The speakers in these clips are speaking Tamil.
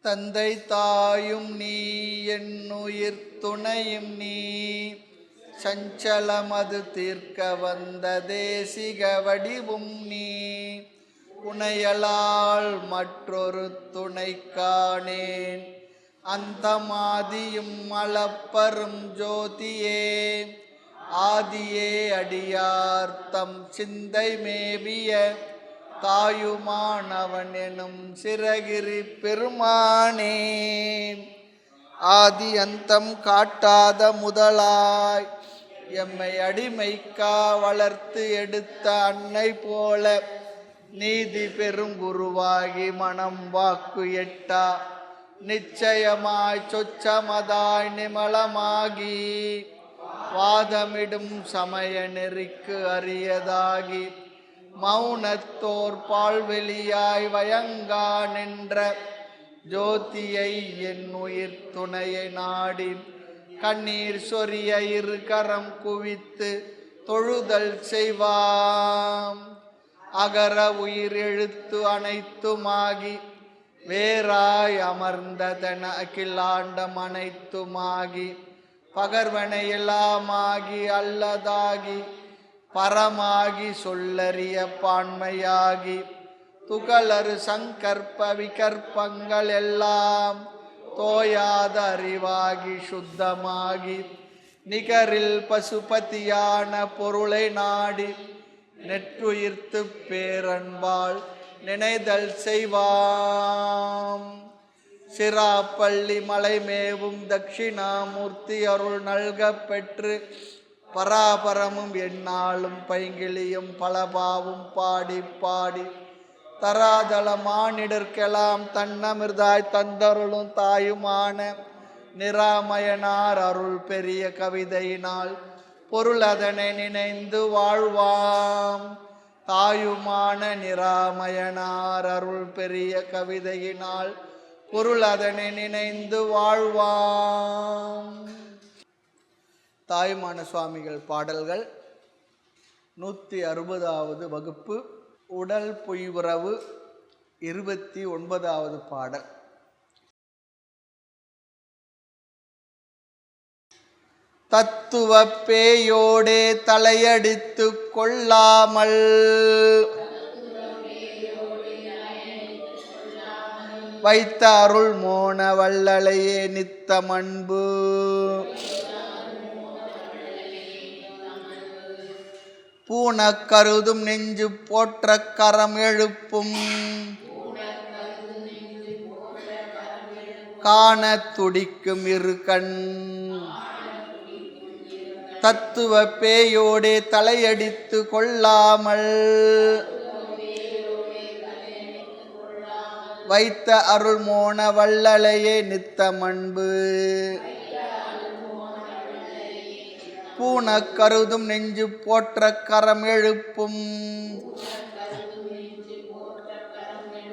தந்தை தாயும் நீ என்னுயிர் துணையும் நீ சஞ்சலமது தீர்க்க வந்த தேசிக வடிவும் நீ புனையலால் மற்றொரு துணை காணேன் அந்த மாதியும் அளப்பரும் ஜோதியே ஆதியே அடியார்த்தம் சிந்தை மேவிய தாயுமானவன் எனும் சிறகிரி பெருமானே ஆதி அந்தம் காட்டாத முதலாய் எம்மை அடிமைக்கா வளர்த்து எடுத்த அன்னை போல நீதி பெருங்குருவாகி மனம் வாக்கு எட்டா நிச்சயமாய் சொச்சமதாய் நிமலமாகி வாதமிடும் சமய நெறிக்கு அரியதாகி மௌனத்தோர் பால்வெளியாய் வயங்கா நின்ற ஜோதியை என் உயிர் துணையை நாடி கண்ணீர் சொரிய இரு கரம் குவித்து தொழுதல் செய்வாம் அகர உயிர் எழுத்து அனைத்துமாகி வேறாய் அமர்ந்ததன அகிலாண்டம் அனைத்துமாகி பகர்வனை எல்லாமாகி அல்லதாகி பரமாகி சொல்லறிய பான்மையாகி துகளறு சங்கற்ப விகற்பங்கள் எல்லாம் தோயாத அறிவாகி சுத்தமாகி நிகரில் பசுபதியான பொருளை நாடி நெற்றுயிர்த்து பேரன்பால் நினைதல் செய்வாம் சிராப்பள்ளி மலைமேவும் தட்சிணாமூர்த்தி அருள் நல்க பெற்று பராபரமும் எந்நாளும் பைங்கிளியும் பலபாவும் பாடி பாடி தராதள மானிடர்க்கெல்லாம் தன்னமிர்தாய் தந்தருளும் தாயுமான நிராமயனார் அருள் பெரிய கவிதையினால் பொருள் அதனை நினைந்து வாழ்வாம் தாயுமான நிராமயனார் அருள் பெரிய கவிதையினால் பொருள் அதனை நினைந்து வாழ்வாம். தாயுமான சுவாமிகள் பாடல்கள் 160வது வகுப்பு உடல் பொய்வுறவு 29வது பாடல். தத்துவ பேயோடே தலையடித்து கொள்ளாமல் வைத்த அருள் மோன வள்ளலையே நித்தமன்பு பூன கருதும் நெஞ்சு போற்ற கரம் எழுப்பும் காண துடிக்கும் இரு கண் தத்துவ பேயோடே தலையடித்து கொள்ளாமல் வைத்த அருள் மோன வள்ளலையே நித்தமன்பு பூன கருதும் நெஞ்சு போற்ற கரம் எழுப்பும்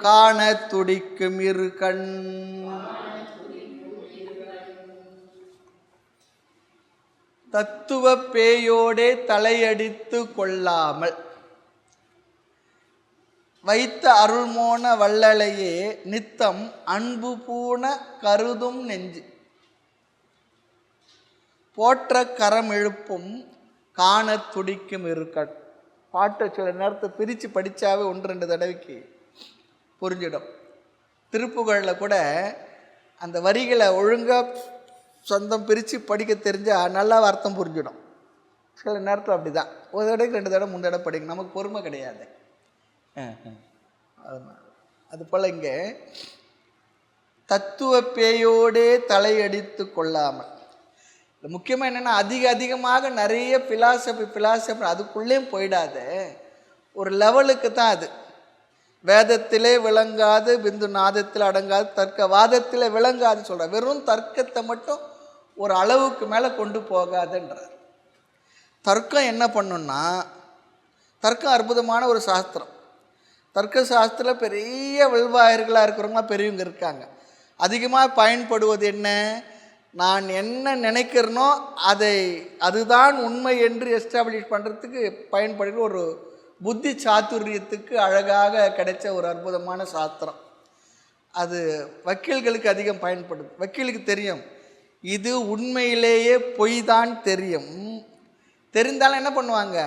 காண துடிக்கும் இரு கண் தத்துவ பேயோடே தலையடித்து கொள்ளாமல் வைத்த அருள்மோன வள்ளலையே நித்தம் அன்பு பூன கருதும் நெஞ்சு போற்ற கரம் எழுப்பும் காண துடிக்கும் இருக்கட். பாட்டை சில நேரத்தை பிரித்து படித்தாவே 1-2 தடவைக்கு புரிஞ்சிடும். திருப்புகழில் கூட அந்த வரிகளை ஒழுங்காக சொந்தம் பிரித்து படிக்க தெரிஞ்சால் நல்லா அர்த்தம் புரிஞ்சிடும். சில நேரத்தில் அப்படி தான், ஒரு தடவைக்கு 2 தடவை 3 தடவை படிக்கணும், நமக்கு பொறுமை கிடையாது. அது போல் இங்கே தத்துவ பேயோடே தலையடித்து கொள்ளாமல், முக்கியமாக என்னென்னா அதிகமாக நிறைய பிலாசபி அதுக்குள்ளேயும் போயிடாத ஒரு லெவலுக்கு தான் அது. வேதத்திலே விளங்காது பிந்து நாதத்தில் அடங்காது தர்க்கவாதத்தில் விளங்காது சொல்கிற, வெறும் தர்க்கத்தை மட்டும் ஒரு அளவுக்கு மேலே கொண்டு போகாதுன்றார். தர்க்கம் என்ன பண்ணுன்னா, தர்க்கம் அற்புதமான ஒரு சாஸ்திரம். தர்க்க சாஸ்திரத்தில் பெரிய வில்வாயர்களாக இருக்கிறவங்களாம் பெரியவங்க இருக்காங்க. அதிகமாக பயன்படுவது என்ன, நான் என்ன நினைக்கிறனோ அதுதான் உண்மை என்று எஸ்டாப்ளிஷ் பண்ணுறதுக்கு பயன்படுகிற ஒரு புத்தி சாதுரியத்துக்கு அழகாக கிடைச்ச ஒரு அற்புதமான சாஸ்திரம். அது வக்கீல்களுக்கு அதிகம் பயன்படுது. வக்கீலுக்கு தெரியும் இது உண்மையிலேயே பொய் தான் தெரியும். தெரிந்தாலும் என்ன பண்ணுவாங்க,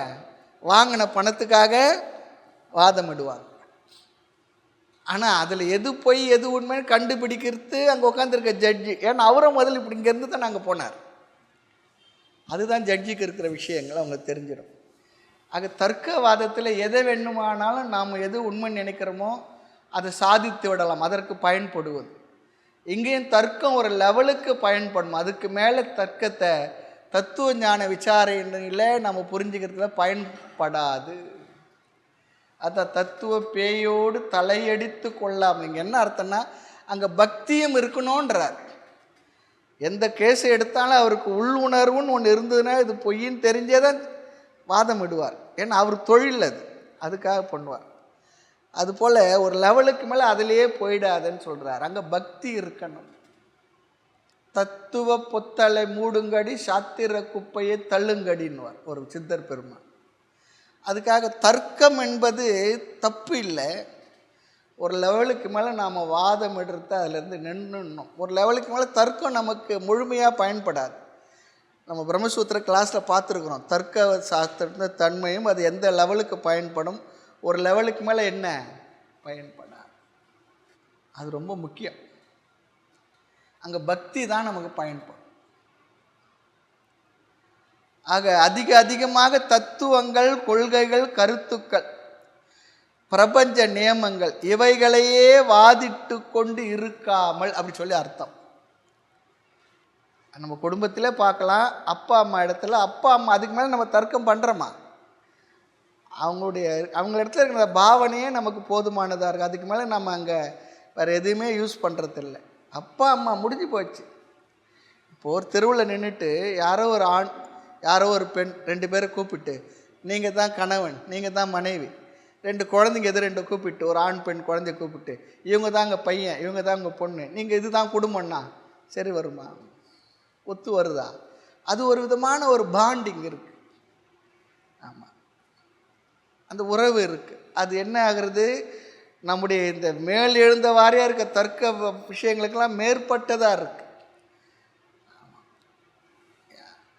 வாங்கின பணத்துக்காக வாதமிடுவாங்க. ஆனால் அதில் எது பொய் எது உண்மைன்னு கண்டுபிடிக்கிறது அங்கே உட்காந்துருக்க ஜட்ஜி. ஏன்னா அவரும் முதல்ல இப்படி இங்கேருந்து தான் நாங்கள் போனார். அதுதான் ஜட்ஜிக்கு இருக்கிற விஷயங்கள் அவங்களுக்கு தெரிஞ்சிடும். ஆக தர்க்கவாதத்தில் எதை வேணுமானாலும் நாம் எது உண்மைன்னு நினைக்கிறோமோ அதை சாதித்து விடலாம், அதற்கு பயன்படுவது. இங்கேயும் தர்க்கம் ஒரு லெவலுக்கு பயன்படும். அதுக்கு மேலே தர்க்கத்தை தத்துவ ஞான விசாரணையில் நம்ம புரிஞ்சுக்கிறதுல பயன்படாது. அதை தத்துவ பேயோடு தலையடித்து கொள்ளாமல். இங்கே என்ன அர்த்தம்னா அங்கே பக்தியும் இருக்கணுன்றார். எந்த கேஸை எடுத்தாலும் அவருக்கு உள் உணர்வுன்னு ஒன்று இருந்ததுன்னா இது பொய்ன்னு தெரிஞ்சே தான் வாதம் விடுவார். ஏன்னா அவர் தொழில் அதுக்காக பண்ணுவார். அதுபோல் ஒரு லெவலுக்கு மேலே அதிலேயே போயிடாதுன்னு சொல்கிறார். அங்கே பக்தி இருக்கணும். தத்துவ பொத்தலை மூடுங்கடி சாத்திர குப்பையை தள்ளுங்கடின்னுவார் ஒரு சித்தர் பெருமான். அதுக்காக தர்க்கம் என்பது தப்பு இல்லை. ஒரு லெவலுக்கு மேலே நாம் வாதம் எடுத்து அதிலேருந்து நின்றுணும். ஒரு லெவலுக்கு மேலே தர்க்கம் நமக்கு முழுமையாக பயன்படாது. நம்ம பிரம்மசூத்திர கிளாஸில் பார்த்துருக்குறோம் தர்க்க சாஸ்திரத்தின் தன்மையும் அது எந்த லெவலுக்கு பயன்படும், ஒரு லெவலுக்கு மேலே என்ன பயன்படாது. அது ரொம்ப முக்கியம். அங்கே பக்தி தான் நமக்கு பயன்படும். ஆக அதிகமாக தத்துவங்கள், கொள்கைகள், கருத்துக்கள், பிரபஞ்ச நியமங்கள் இவைகளையே வாதிட்டு கொண்டு இருக்காமல் அப்படி சொல்லி அர்த்தம். நம்ம குடும்பத்திலே பார்க்கலாம். அப்பா அம்மா இடத்துல அப்பா அம்மா அதுக்கு மேலே நம்ம தர்க்கம் பண்ணுறோமா, அவங்க இடத்துல இருக்கிற பாவனையே நமக்கு போதுமானதாக இருக்குது. அதுக்கு மேலே நம்ம அங்கே வேறு எதுவுமே யூஸ் பண்ணுறதில்ல. அப்பா அம்மா முடிஞ்சு போச்சு. இப்போது ஒரு தெருவில் நின்றுட்டு யாரோ ஒரு ஆண் யாரோ ஒரு பெண் 2 பேரை கூப்பிட்டு நீங்கள் தான் கணவன் நீங்கள் தான் மனைவி, 2 குழந்தைங்க எது 2 கூப்பிட்டு ஒரு ஆண் பெண் குழந்தைய கூப்பிட்டு இவங்க தாங்க பையன் இவங்க தான் உங்கள் பொண்ணு நீங்கள் இது தான் குடும்பம்னா சரி வருமா? ஒத்து வருதா? அது ஒரு விதமான ஒரு பாண்டிங் இருக்குது. ஆமாம், அந்த உறவு இருக்குது. அது என்ன ஆகுறது, நம்முடைய இந்த மேல் எழுந்த வாரியாக இருக்க தர்க்க விஷயங்களுக்கெல்லாம் மேற்பட்டதாக இருக்குது.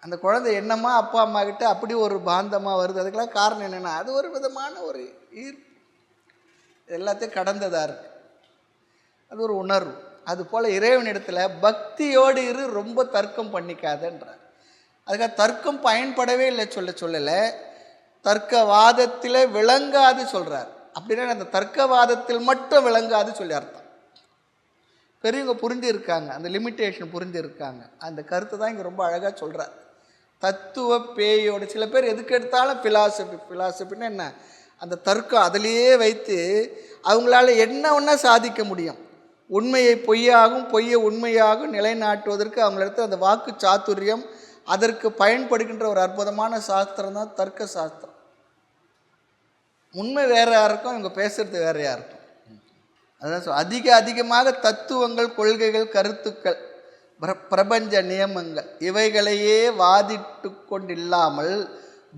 அந்த குழந்தை என்னம்மா அப்பா அம்மா கிட்ட அப்படி ஒரு பாந்தமாக வருது. அதுக்கெல்லாம் காரணம் என்னென்னா அது ஒரு விதமான ஒரு ஈர்ப்பு, எல்லாத்தையும் கடந்ததாக இருக்குது. அது ஒரு உணர்வு. அதுபோல் இறைவனிடத்தில் பக்தியோடு இரு, ரொம்ப தர்க்கம் பண்ணிக்காதன்றார். அதுக்காக தர்க்கம் பயன்படவே இல்லை சொல்லலை, தர்க்கவாதத்தில் விளங்காது சொல்கிறார். அப்படின்னா அந்த தர்க்கவாதத்தில் மட்டும் விளங்காது சொல்லி அர்த்தம். பெரியவங்க புரிஞ்சு இருக்காங்க, அந்த லிமிட்டேஷன் புரிஞ்சு இருக்காங்க. அந்த கருத்தை தான் இங்கே ரொம்ப அழகாக சொல்கிறார். தத்துவ பேயோடு சில பேர் எதுக்கு எடுத்தாலும் ஃபிலாசபின்னு என்ன, அந்த தர்க்கம் அதிலேயே வைத்து அவங்களால என்ன ஒன்றா சாதிக்க முடியும். உண்மையை பொய்யாகும் பொய்யை உண்மையாகும் நிலைநாட்டுவதற்கு அவங்களிடத்து அந்த வாக்கு சாதுரியம், அதற்கு பயன்படுகின்ற ஒரு அற்புதமான சாஸ்திரம் தான் தர்க்க சாஸ்திரம். உண்மை வேறையா இருக்கும், இவங்க பேசுறது வேறையா இருக்கும். அதான் அதிகமாக தத்துவங்கள், கொள்கைகள், கருத்துக்கள், பிரபஞ்ச நியமங்கள் இவைகளையே வாதிட்டு கொண்டில்லாமல்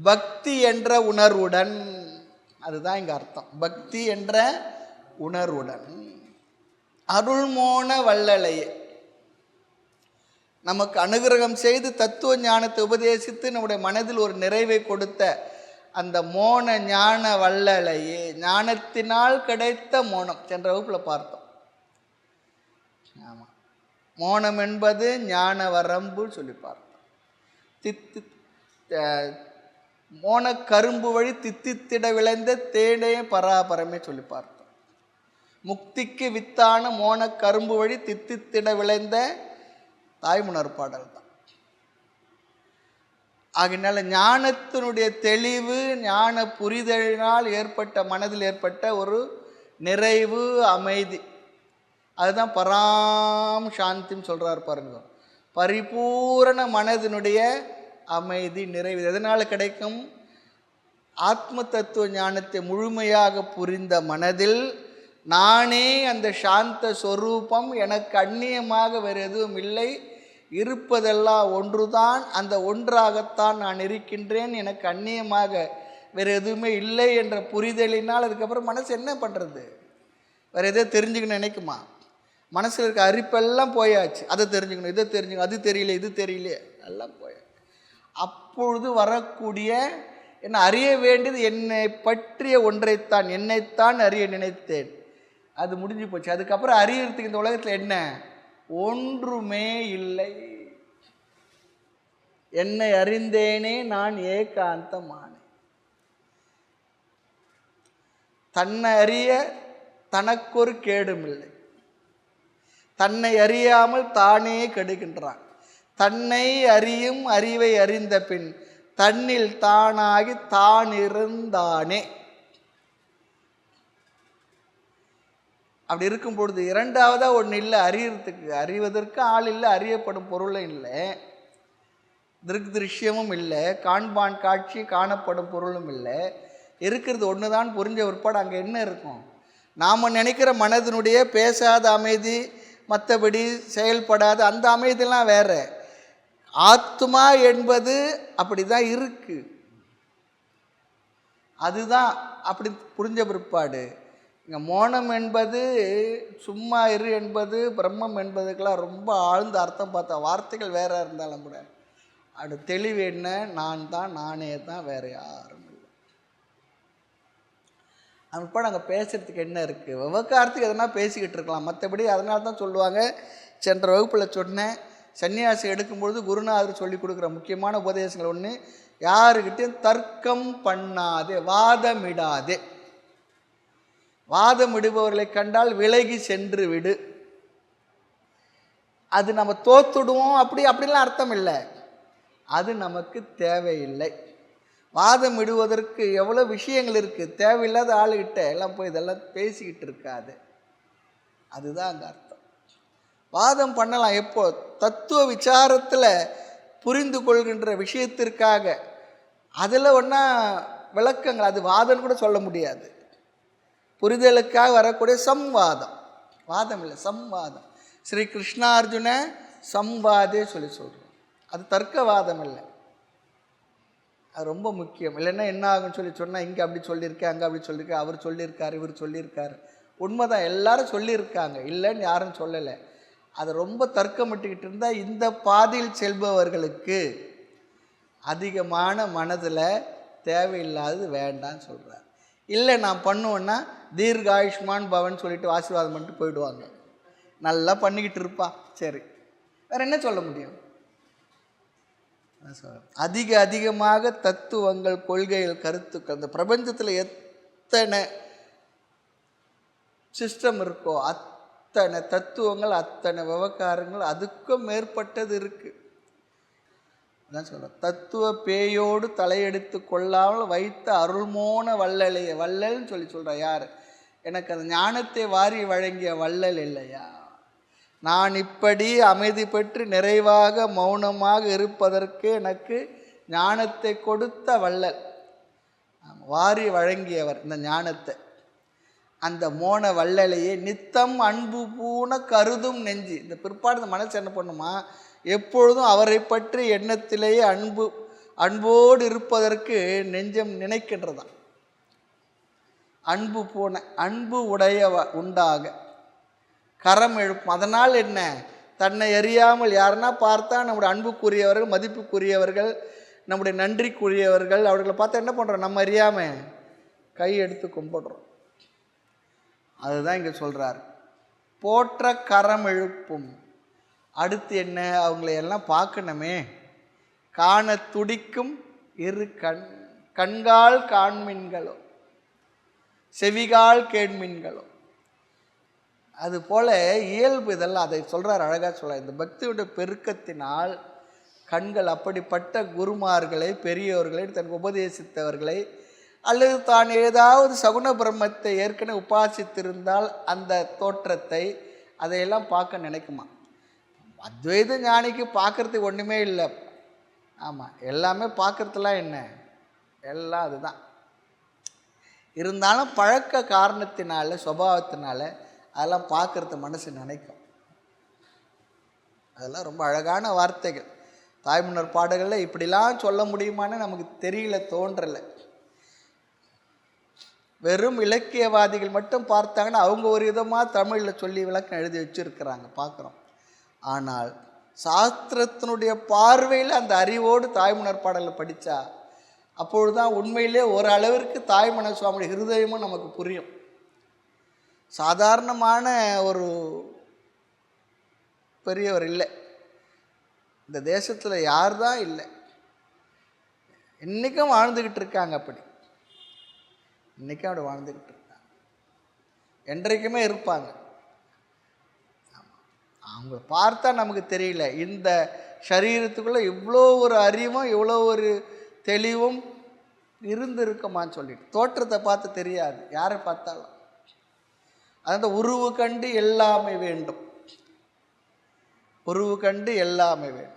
பக்தி என்ற உணர்வுடன், அதுதான் இங்கே அர்த்தம், பக்தி என்ற உணர்வுடன் அருள்மோன வள்ளலையே நமக்கு அனுகிரகம் செய்து தத்துவ ஞானத்தை உபதேசித்து நம்முடைய மனதில் ஒரு நிறைவை கொடுத்த அந்த மோன ஞான வள்ளலையே, ஞானத்தினால் கிடைத்த மோனம் சென்ற வகுப்பில் பார்த்தோம். ஆமாம், மோனம் என்பது ஞான வரம்பு சொல்லி பார்த்தோம். மோன கரும்பு வழி தித்தித்திட விளைந்த தேனே பராபரமே சொல்லி பார்த்தோம். முக்திக்கு வித்தான மோன கரும்பு வழி தித்தித்திட விளைந்த தாய்மலர் பாடல் தான். ஆகினால ஞானத்தினுடைய தெளிவு, ஞான புரிதலினால் ஏற்பட்ட மனதில் ஏற்பட்ட ஒரு நிறைவு, அமைதி, அதுதான் பராம் சாந்தின்னு சொல்கிறார் பாருங்க. பரிபூரண மனதினுடைய அமைதி, நிறைவு எதனால் கிடைக்கும்? ஆத்ம தத்துவ ஞானத்தை முழுமையாக புரிந்த மனதில் நானே அந்த சாந்த சொரூபம், எனக்கு அந்நியமாக வேறு எதுவும் இல்லை, இருப்பதெல்லாம் ஒன்றுதான், அந்த ஒன்றாகத்தான் நான் இருக்கின்றேன், எனக்கு அந்நியமாக வேறு எதுவுமே இல்லை என்ற புரிதலினால் அதுக்கப்புறம் மனசு என்ன பண்ணுறது? வேறு எதோ தெரிஞ்சுக்கணும்னு நினைக்குமா? மனசில் இருக்க அரிப்பெல்லாம் போயாச்சு. அதை தெரிஞ்சுக்கணும், இதை தெரிஞ்சுக்கணும், அது தெரியல, இது தெரியல, எல்லாம் போயாச்சு. அப்பொழுது வரக்கூடிய என்ன அறிய வேண்டியது என்னை பற்றிய ஒன்றைத்தான், என்னைத்தான் அறிய நினைத்தேன். அது முடிஞ்சு போச்சு. அதுக்கப்புறம் அறியறதுக்கு இந்த உலகத்தில் என்ன? ஒன்றுமே இல்லை. என்னை அறிந்தேனே நான் ஏகாந்தமானேன். தன்னை அறிய தனக்கொரு கேடும் இல்லை. தன்னை அறியாமல் தானே கெடுகின்றான். தன்னை அறியும் அறிவை அறிந்த பின் தன்னில் தானாகி தான் இருந்தானே. அப்படி இருக்கும் பொழுது இரண்டாவதா ஒன்று இல்லை அறியறதுக்கு. அறிவதற்கு ஆள் இல்லை, அறியப்படும் பொருளும் இல்லை, திருஷ்யமும் இல்லை, காண்பான் காட்சி காணப்படும் பொருளும் இல்லை. இருக்கிறது ஒன்று தான் புரிஞ்ச உட்பாடு அங்கே என்ன இருக்கும்? நாம் நினைக்கிற மனதினுடைய பேசாத அமைதி, மற்றபடி செயல்படாத அந்த அமைதியெல்லாம் வேற. ஆத்மா என்பது அப்படி தான் இருக்கு. அதுதான் அப்படி புரிஞ்ச பிற்பாடு இங்கே மோனம் என்பது சும்மா இரு என்பது பிரம்மம் என்பதுக்கெல்லாம் ரொம்ப ஆழ்ந்த அர்த்தம் பார்த்தா வார்த்தைகள் வேற இருந்தாலும் கூட அது தெளிவு என்ன? நான் தான், நானே தான், வேற யாரும் இல்லை. அப்போ நாங்கள் பேசுறதுக்கு என்ன இருக்குது? விவகாரத்துக்கு எதனா பேசிக்கிட்டு இருக்கலாம். மற்றபடி அதனால தான் சொல்லுவாங்க, சென்ற வகுப்பில் சொன்னேன், சன்னியாசி எடுக்கும்பொழுது குருநாதர் சொல்லி கொடுக்குற முக்கியமான உபதேசங்கள் ஒன்று, யாருக்கிட்டையும் தர்க்கம் பண்ணாதே, வாதமிடாதே. வாதமிடுபவர்களை கண்டால் விலகி சென்று விடு. அது நம்ம தோத்துடுவோம் அப்படிலாம் அர்த்தம் இல்லை. அது நமக்கு தேவையில்லை. வாதம் இடுவதற்கு எவ்வளோ விஷயங்கள் இருக்குது. தேவையில்லாத ஆளுகிட்ட எல்லாம் போய் இதெல்லாம் பேசிக்கிட்டு இருக்காது. அதுதான் அங்கே அர்த்தம். வாதம் பண்ணலாம் எப்போ? தத்துவ விசாரத்தில் புரிந்து கொள்கின்ற விஷயத்திற்காக. அதில் ஒன்றா விளக்கங்கள், அது வாதம் கூட சொல்ல முடியாது. புரிதலுக்காக வரக்கூடிய சம்வாதம், வாதம் இல்லை சம்வாதம். ஸ்ரீ கிருஷ்ணார்ஜுன சம்வாதே சொல்கிறோம். அது தர்க்கவாதம் இல்லை, அது ரொம்ப முக்கியம். இல்லைன்னா என்ன ஆகும்னு சொன்னால், இங்கே அப்படி சொல்லியிருக்கேன், அங்கே அப்படி சொல்லியிருக்கேன், அவர் சொல்லியிருக்காரு, இவர் சொல்லியிருக்காரு. உண்மைதான், எல்லாரும் சொல்லியிருக்காங்க, இல்லைன்னு யாரும் சொல்லலை. அதை ரொம்ப தர்க்கமிட்டுக்கிட்டு இருந்தால் இந்த பாதையில் செல்பவர்களுக்கு அதிகமான மனதில் தேவையில்லாதது வேண்டான்னு சொல்கிறார். இல்லை நான் பண்ணுவேன்னா தீர்காயுஷ்மான் பவன் சொல்லிட்டு ஆசீர்வாதம் பண்ணிட்டு போயிடுவாங்க. நல்லா பண்ணிக்கிட்டு இருப்பா, சரி, வேறு என்ன சொல்ல முடியும்? அதிகமாக தத்துவங்கள், கொள்கைகள், கருத்துக்கள், இந்த பிரபஞ்சத்தில் எத்தனை சிஸ்டம் இருக்கோ அத்தனை தத்துவங்கள், அத்தனை விவகாரங்கள், அதுக்கும் மேற்பட்டது இருக்கு. அதான் சொல்ற, தத்துவ பேயோடு தலையெடுத்து கொள்ளாமல் வைத்த அருள்மோன வள்ளலைய. வள்ளல்னு சொல்ற யார்? எனக்கு அந்த ஞானத்தை வாரி வழங்கிய வள்ளல் இல்லையா? நான் இப்படி அமைதி பெற்று நிறைவாக மௌனமாக இருப்பதற்கு எனக்கு ஞானத்தை கொடுத்த வள்ளல், வாரி வழங்கியவர் இந்த ஞானத்தை. அந்த மோன வள்ளலையே நித்தம் அன்பு பூன கருதும் நெஞ்சு. இந்த பிற்பாடு இந்த மனசு என்ன பண்ணுமா? எப்பொழுதும் அவரை பற்றி எண்ணத்திலேயே அன்போடு இருப்பதற்கு நெஞ்சம் நினைக்கின்றதான். அன்பு பூன, அன்பு உண்டாக கரம் எழுப்பும். அதனால் என்ன? தன்னை அறியாமல் யாருன்னா பார்த்தா நம்முடைய அன்புக்குரியவர்கள், மதிப்புக்குரியவர்கள், நம்முடைய நன்றிக்குரியவர்கள், அவர்களை பார்த்தா என்ன பண்ணுறோம்? நம்ம அறியாமல் கை எடுத்து கும்பிடுறோம். அதுதான் இங்கே சொல்கிறார், போற்ற கரம் எழுப்பும். அடுத்து என்ன? அவங்களை எல்லாம் பார்க்கணுமே, காண துடிக்கும் இரு கண்கால் காண்மின்களோ செவிகால் கேண்மின்களோ. அதுபோல் இயல்பு இதெல்லாம் அதை சொல்கிறார், அழகாக சொல்கிறார். இந்த பக்தியுடைய பெருக்கத்தினால் கண்கள் அப்படிப்பட்ட குருமார்களை, பெரியோர்களை, தனக்கு உபதேசித்தவர்களை, அல்லது தான் ஏதாவது சகுன பிரம்மத்தை ஏற்கனவே உபாசித்திருந்தால் அந்த தோற்றத்தை அதையெல்லாம் பார்க்க நினைக்குமா. அத்வைத ஞானிக்கு பார்க்குறதுக்கு ஒன்றுமே இல்லை. ஆமாம், எல்லாமே பார்க்குறதுலாம் என்ன, எல்லாம் அதுதான். இருந்தாலும் பழக்க காரணத்தினால, சுபாவத்தினால அதெல்லாம் பார்க்குறது மனசு நினைக்கும். அதெல்லாம் ரொம்ப அழகான வார்த்தைகள். தாய்மன்னர் பாடல்களில் இப்படிலாம் சொல்ல முடியுமான்னு நமக்கு தெரியல, தோன்றலை. வெறும் இலக்கியவாதிகள் மட்டும் பார்த்தாங்கன்னா அவங்க ஒரு விதமாக தமிழில் சொல்லி விளக்கம் எழுதி வச்சுருக்கிறாங்க, பார்க்குறோம். ஆனால் சாஸ்திரத்தினுடைய பார்வையில் அந்த அறிவோடு தாய்மலர் பாடலை படித்தா அப்பொழுது தான் உண்மையிலே ஓரளவிற்கு தாய்மலர் சுவாமியுடைய ஹிருதயமும் நமக்கு புரியும். சாதாரணமான ஒரு பெரியவர் இல்லை, இந்த தேசத்தில் யார் தான் இல்லை, இன்றைக்கும் வாழ்ந்துக்கிட்டு இருக்காங்க. அப்படி இன்றைக்கும் அப்படி வாழ்ந்துக்கிட்டு இருக்காங்க, என்றைக்குமே இருப்பாங்க. அவங்கள பார்த்தா நமக்கு தெரியல இந்த சரீரத்துக்குள்ளே இவ்வளோ ஒரு அறிவும் இவ்வளோ ஒரு தெளிவும் இருந்திருக்குமான்னு சொல்லிட்டு. தோற்றத்தை பார்த்து தெரியாது, யாரை பார்த்தாலும். அந்த உருவு கண்டு எல்லாமே வேண்டும், உருவு கண்டு எல்லாமே வேண்டும்.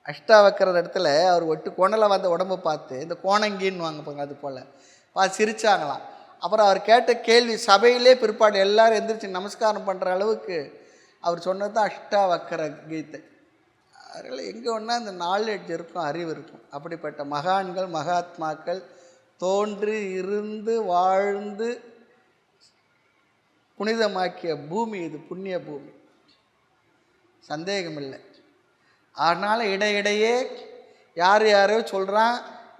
அஷ்டாவக்கர இடத்துல அவர் ஒட்டு கோணலை வந்த உடம்பை பார்த்து இந்த கோணங்கின்னு வாங்க போங்க, அது போல் பார்த்து சிரித்தாங்களாம். அப்புறம் அவர் கேட்ட கேள்வி சபையிலே பிற்பாடு எல்லாரும் எந்திரிச்சு நமஸ்காரம் பண்ணுற அளவுக்கு அவர் சொன்னது தான் அஷ்டாவக்கர கீதை. அதில் எங்கே ஒன்றா அந்த நாலேஜ் இருக்கும், அறிவு இருக்கும். அப்படிப்பட்ட மகான்கள் மகாத்மாக்கள் தோன்றி இருந்து வாழ்ந்து புனிதமாக்கிய பூமி இது, புண்ணிய பூமி, சந்தேகம் இல்லை. அதனால் இடையிடையே யார் யாரோ சொல்கிறான்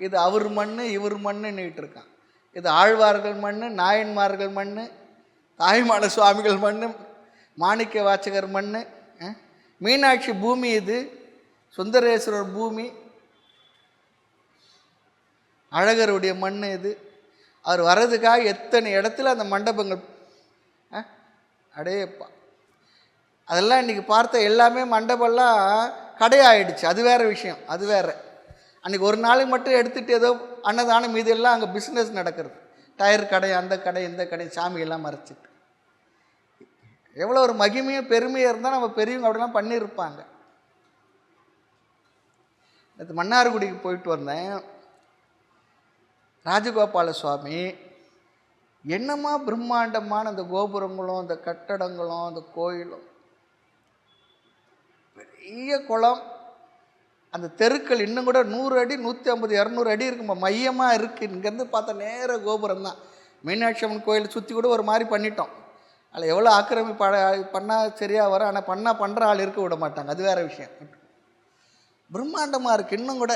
இது அவர் மண் இவர் மண்ணுன்னுட்டு இருக்கான். இது ஆழ்வார்கள் மண், நாயன்மார்கள் மண், தாய்மான சுவாமிகள் மண், மாணிக்க வாச்சகர் மண், மீனாட்சி பூமி இது, சுந்தரேஸ்வரர் பூமி, அழகருடைய மண் இது. அவர் வர்றதுக்காக எத்தனை இடத்துல அந்த மண்டபங்கள் அடையப்பா. அதெல்லாம் இன்றைக்கி பார்த்த எல்லாமே மண்டபம்லாம் கடையாயிடுச்சு, அது வேறு விஷயம், அது வேறு. அன்றைக்கி ஒரு நாளைக்கு மட்டும் எடுத்துகிட்டு ஏதோ அன்னதானம் மீது எல்லாம் அங்கே பிஸ்னஸ் நடக்கிறது, டயர் கடை, அந்த கடை, இந்த கடை, சாமியெல்லாம் மறைச்சிட்டு. எவ்வளோ ஒரு மகிமையும் பெருமையாக இருந்தால் நம்ம பெரியவங்க அப்படிலாம் பண்ணியிருப்பாங்க. நேற்று மன்னார்குடிக்கு போயிட்டு வந்தேன். ராஜகோபால சுவாமி என்னமா பிரம்மாண்டமான அந்த கோபுரங்களும் அந்த கட்டடங்களும் அந்த கோயிலும், பெரிய குளம், அந்த தெருக்கள் இன்னும் கூட 100 அடி 150 200 அடி இருக்குமா, மையமாக இருக்குது. இங்கேருந்து பார்த்தா நேர கோபுரம் தான். மீனாட்சி அம்மன் கோயில் சுற்றி கூட ஒரு மாதிரி பண்ணிட்டோம். அதில் எவ்வளோ ஆக்கிரமி பண்ணால் சரியாக வரும், ஆனால் பண்ணுற ஆள் இருக்க விட மாட்டாங்க, அது வேறு விஷயம். பிரம்மாண்டமாக இருக்குது. இன்னும் கூட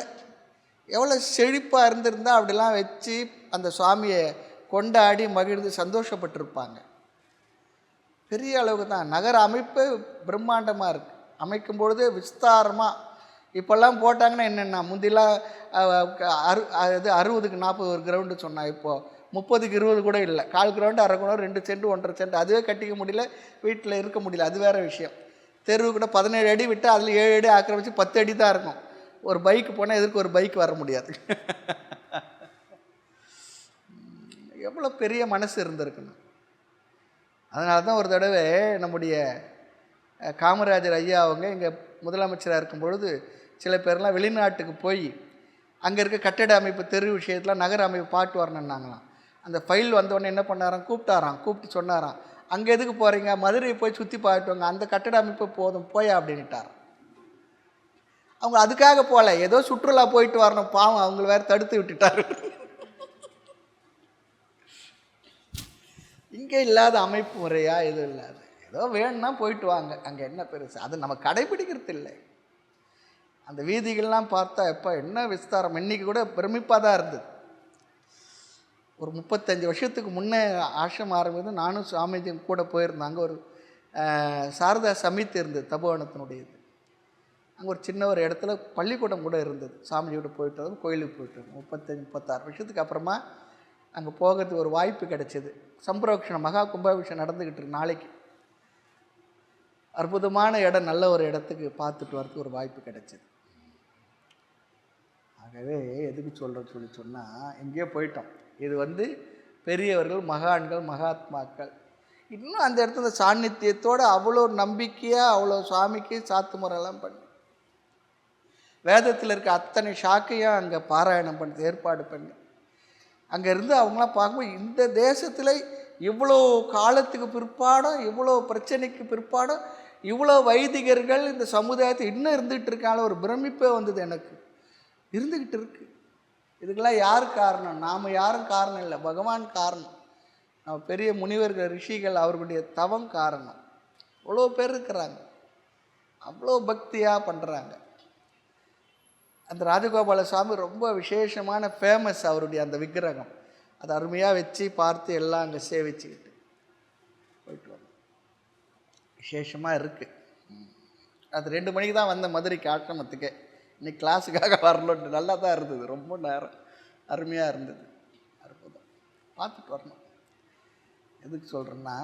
எவ்வளோ செழிப்பாக இருந்திருந்தால் அப்படிலாம் வச்சு அந்த சுவாமியை கொண்டாடி மகிழ்ந்து சந்தோஷப்பட்டிருப்பாங்க. பெரிய அளவுக்கு தான் நகர அமைப்பு பிரம்மாண்டமாக இருக்குது. அமைக்கும் பொழுது விஸ்தாரமாக. இப்போல்லாம் போட்டாங்கன்னா என்னென்னா, முந்திலாம் 60க்கு 40 ஒரு கிரவுண்டு சொன்னால், இப்போது 30க்கு 20 கூட இல்லை. 1/4 கிரவுண்டு, அரை கிரவுண்டு, 2 சென்ட் 1.5 சென்ட், அதுவே கட்டிக்க முடியல, வீட்டில் இருக்க முடியல, அது வேறு விஷயம். தெருவு கூட 17 அடி விட்டு அதில் 7 அடி ஆக்கிரமிச்சு 10 அடி தான் இருக்கும். ஒரு பைக்கு போனால் எதுக்கு ஒரு பைக் வர முடியாது. எவ்வளோ பெரிய மனசு இருந்திருக்குன்னு. அதனால தான் ஒரு தடவை நம்முடைய காமராஜர் ஐயா அவங்க இங்கே முதலமைச்சராக இருக்கும் பொழுது சில பேர்லாம் வெளிநாட்டுக்கு போய் அங்கே இருக்க கட்டட அமைப்பு, தெரு விஷயத்தில் நகர அமைப்பு பாட்டு வரணுன்னாங்களாம். அந்த ஃபைல் வந்தோடனே என்ன பண்ணாராம், கூப்பிட்டு சொன்னாராம், அங்கே எதுக்கு போகிறீங்க, மதுரையை போய் சுற்றி பார்த்துவாங்க, அந்த கட்டட அமைப்பு போதும் போயா அப்படின்ட்டார். அவங்க அதுக்காக போகல, ஏதோ சுற்றுலா போயிட்டு வரணும், பாவம் அவங்கள வேறு தடுத்து விட்டுட்டார். இங்கே இல்லாத அமைப்பு முறையா எதுவும் இல்லாது, ஏதோ வேணும்னா போயிட்டு வாங்க, அங்கே என்ன பெருசு, அது நம்ம கடைபிடிக்கிறது இல்லை. அந்த வீதிகள்லாம் பார்த்தா எப்போ என்ன விஸ்தாரம். இன்றைக்கி கூட பிரமிப்பாக தான் இருந்தது. ஒரு 35 வருஷத்துக்கு முன்னே ஆசிரமம் ஆரம்பித்து நானும் சுவாமிஜியும் கூட போயிருந்தேன். அங்கே ஒரு சாரதா சமிதி இருந்தது, தபோவனத்தினுடையது. அங்கே ஒரு சின்ன ஒரு இடத்துல பள்ளிக்கூடம் கூட இருந்தது. சாமிஜியோடு போயிட்டு வந்தோம், கோயிலுக்கு போயிட்டு வந்தோம். 35-36 வருஷத்துக்கு அப்புறமா அங்கே போகிறதுக்கு ஒரு வாய்ப்பு கிடைச்சிது. சம்பரோக்ஷணம் மகா கும்பாபிஷேகம் நடந்துக்கிட்டு இருக்கு நாளைக்கு. அற்புதமான இடம், நல்ல ஒரு இடத்துக்கு பார்த்துட்டு வரதுக்கு ஒரு வாய்ப்பு கிடைச்சிது. ஆகவே எதுக்கு சொல்கிறேன்னு சொன்னால், எங்கேயோ போயிட்டோம். இது பெரியவர்கள், மகான்கள், மகாத்மாக்கள் இன்னும் அந்த இடத்துல சாநித்தியத்தோடு அவ்வளோ நம்பிக்கையாக அவ்வளோ சுவாமிக்கு சாத்து முறையெல்லாம் பண்ணி வேதத்தில் இருக்க அத்தனை ஷாக்கையும் அங்கே பாராயணம் பண்ணி ஏற்பாடு பண்ணி அங்கே இருந்து அவங்களாம் பார்க்கும்போது இந்த தேசத்தில் இவ்வளோ காலத்துக்கு பிற்பாடும், இவ்வளோ பிரச்சனைக்கு பிற்பாடும் இவ்வளோ வைதிகர்கள் இந்த சமுதாயத்தை இன்னும் இருந்துகிட்டு இருக்காங்க. ஒரு பிரமிப்பே வந்தது எனக்கு. இருந்துக்கிட்டு இருக்கு. இதுக்கெல்லாம் யார் காரணம்? நாம் யாரும் காரணம் இல்லை, பகவான் காரணம். நம்ம பெரிய முனிவர்கள், ரிஷிகள், அவர்களுடைய தவம் காரணம். அவ்வளோ பேர் இருக்கிறாங்க, அவ்வளோ பக்தியாக பண்ணுறாங்க. அந்த ராஜகோபால சுவாமி ரொம்ப விசேஷமான ஃபேமஸ். அவருடைய அந்த விக்கிரகம் அது அருமையாக வச்சு பார்த்து எல்லாம் அங்கே சேவிச்சுக்கிட்டு போயிட்டு வந்தோம். விசேஷமாக இருக்குது. அது 2 மணிக்கு தான் வந்த மதுரைக்கு ஆசிரமத்துக்கே. இன்னைக்கு கிளாஸுக்காக வரலன்ட்டு. நல்லா தான் இருந்தது, ரொம்ப நேரம் அருமையாக இருந்தது. அற்புதம், பார்த்துட்டு வரணும். எதுக்கு சொல்கிறேன்னா,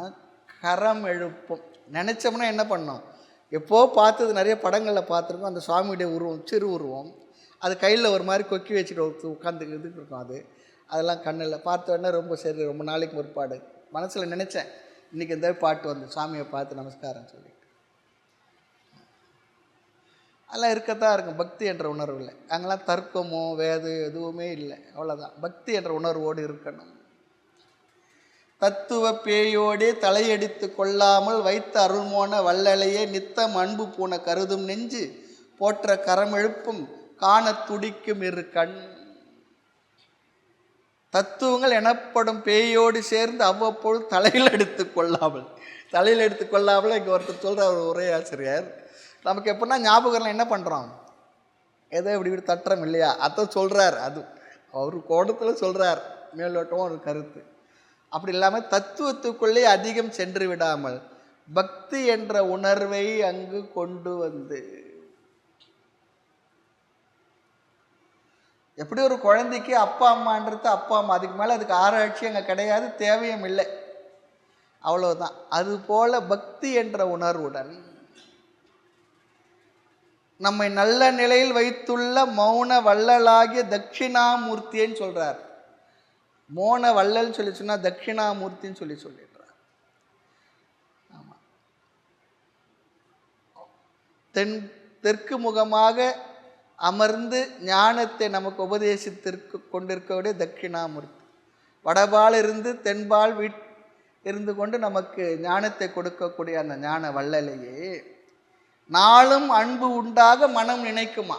கரம் எழுப்பும் நினச்சோம்னா என்ன பண்ணோம், எப்போ பார்த்தது நிறைய படங்களில் பார்த்துருக்கோம். அந்த சுவாமியுடைய உருவம், சிறு உருவம், அது கையில் ஒரு மாதிரி கொக்கி வச்சுட்டு உட்காந்துக்கிட்டு இருக்கும். அதெல்லாம் கண்ணில் பார்த்த உடனே ரொம்ப சரி, ரொம்ப நாளைக்கு முற்பாடு மனசில் நினச்சேன், இன்றைக்கி இந்த பாட்டு வந்து சுவாமியை பார்த்து நமஸ்காரம் சொல்லிட்டு. அதெல்லாம் இருக்கத்தான் இருக்கும். பக்தி என்ற உணர்வு இல்லை. அங்கெல்லாம் தர்க்கமோ வேது எதுவுமே இல்லை. அவ்வளோதான், பக்தி என்ற உணர்வோடு இருக்கணும். தத்துவ பேயோடே தலையடித்து கொள்ளாமல் வைத்த அருள்மோன வள்ளலையே நித்தம் அன்பு பூன கருதும் நெஞ்சு போற்ற கரமெழுப்பும் காண துடிக்கும் இரு கண். தத்துவங்கள் எனப்படும் பேயோடு சேர்ந்து அவ்வப்பொழுது தலையில் எடுத்து கொள்ளாமல் இங்கே ஒருத்தர் சொல்கிற ஒரு உரையாசிரியர். நமக்கு எப்படின்னா ஞாபகம் என்ன பண்ணுறோம், ஏதோ இப்படி தட்டுறோம் இல்லையா, அதை சொல்கிறார். அது அவர் கோணத்தில் சொல்கிறார், மேலோட்டமாக ஒரு கருத்து. அப்படி இல்லாமல் தத்துவத்துக்குள்ளே அதிகம் சென்று விடாமல் பக்தி என்ற உணர்வை அங்கு கொண்டு வந்து, எப்படி ஒரு குழந்தைக்கு அப்பா அம்மான்றது அப்பா அம்மா, அதுக்கு மேலே அதுக்கு ஆராய்ச்சி அங்கே கிடையாது, தேவையும் இல்லை, அவ்வளோதான். அதுபோல பக்தி என்ற உணர்வுடன் நம்மை நல்ல நிலையில் வைத்துள்ள மௌன வள்ளலாகிய தட்சிணாமூர்த்தின்னு சொல்கிறார். மோன வள்ளல் சொல்லி சொன்னால் தட்சிணாமூர்த்தின்னு சொல்லிடுறார். ஆமாம், தெற்கு முகமாக அமர்ந்து ஞானத்தை நமக்கு உபதேசித்திற்கு கொண்டிருக்கக்கூடிய தட்சிணாமூர்த்தி, வடபால் இருந்து தென்பால் இருந்து கொண்டு நமக்கு ஞானத்தை கொடுக்கக்கூடிய அந்த ஞான வள்ளலையே நாளும் அன்பு உண்டாக மனம் நினைக்குமா.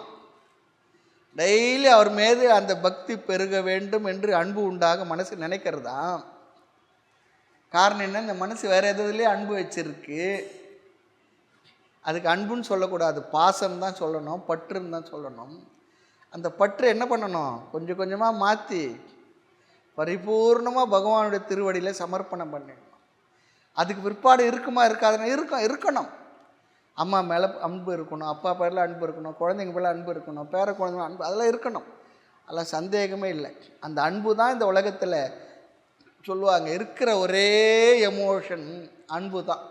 டெய்லி அவர் மீது அந்த பக்தி பெருக வேண்டும் என்று அன்பு உண்டாக மனசு நினைக்கிறதா. காரணம் என்ன, இந்த மனசு வேறு எதுலேயே அன்பு வச்சிருக்கு. அதுக்கு அன்புன்னு சொல்லக்கூடாது, பாசம் தான் சொல்லணும், பற்றுன்னு தான் சொல்லணும். அந்த பற்று என்ன பண்ணணும், கொஞ்சம் கொஞ்சமாக மாற்றி பரிபூர்ணமாக பகவானுடைய திருவடியில் சமர்ப்பணம் பண்ணிடணும். அதுக்கு பிற்பாடு இருக்குமா இருக்காதுன்னா இருக்கணும். அம்மா மேலே அன்பு இருக்கணும், அப்பா பேரில் அன்பு இருக்கணும், குழந்தைங்க பேரில் அன்பு இருக்கணும், பேர குழந்தைங்க அன்பு, அதெல்லாம் இருக்கணும். அதெல்லாம் சந்தேகமே இல்லை. அந்த அன்பு தான் இந்த உலகத்தில் சொல்லுவாங்க இருக்கிற ஒரே எமோஷன் அன்பு தான்.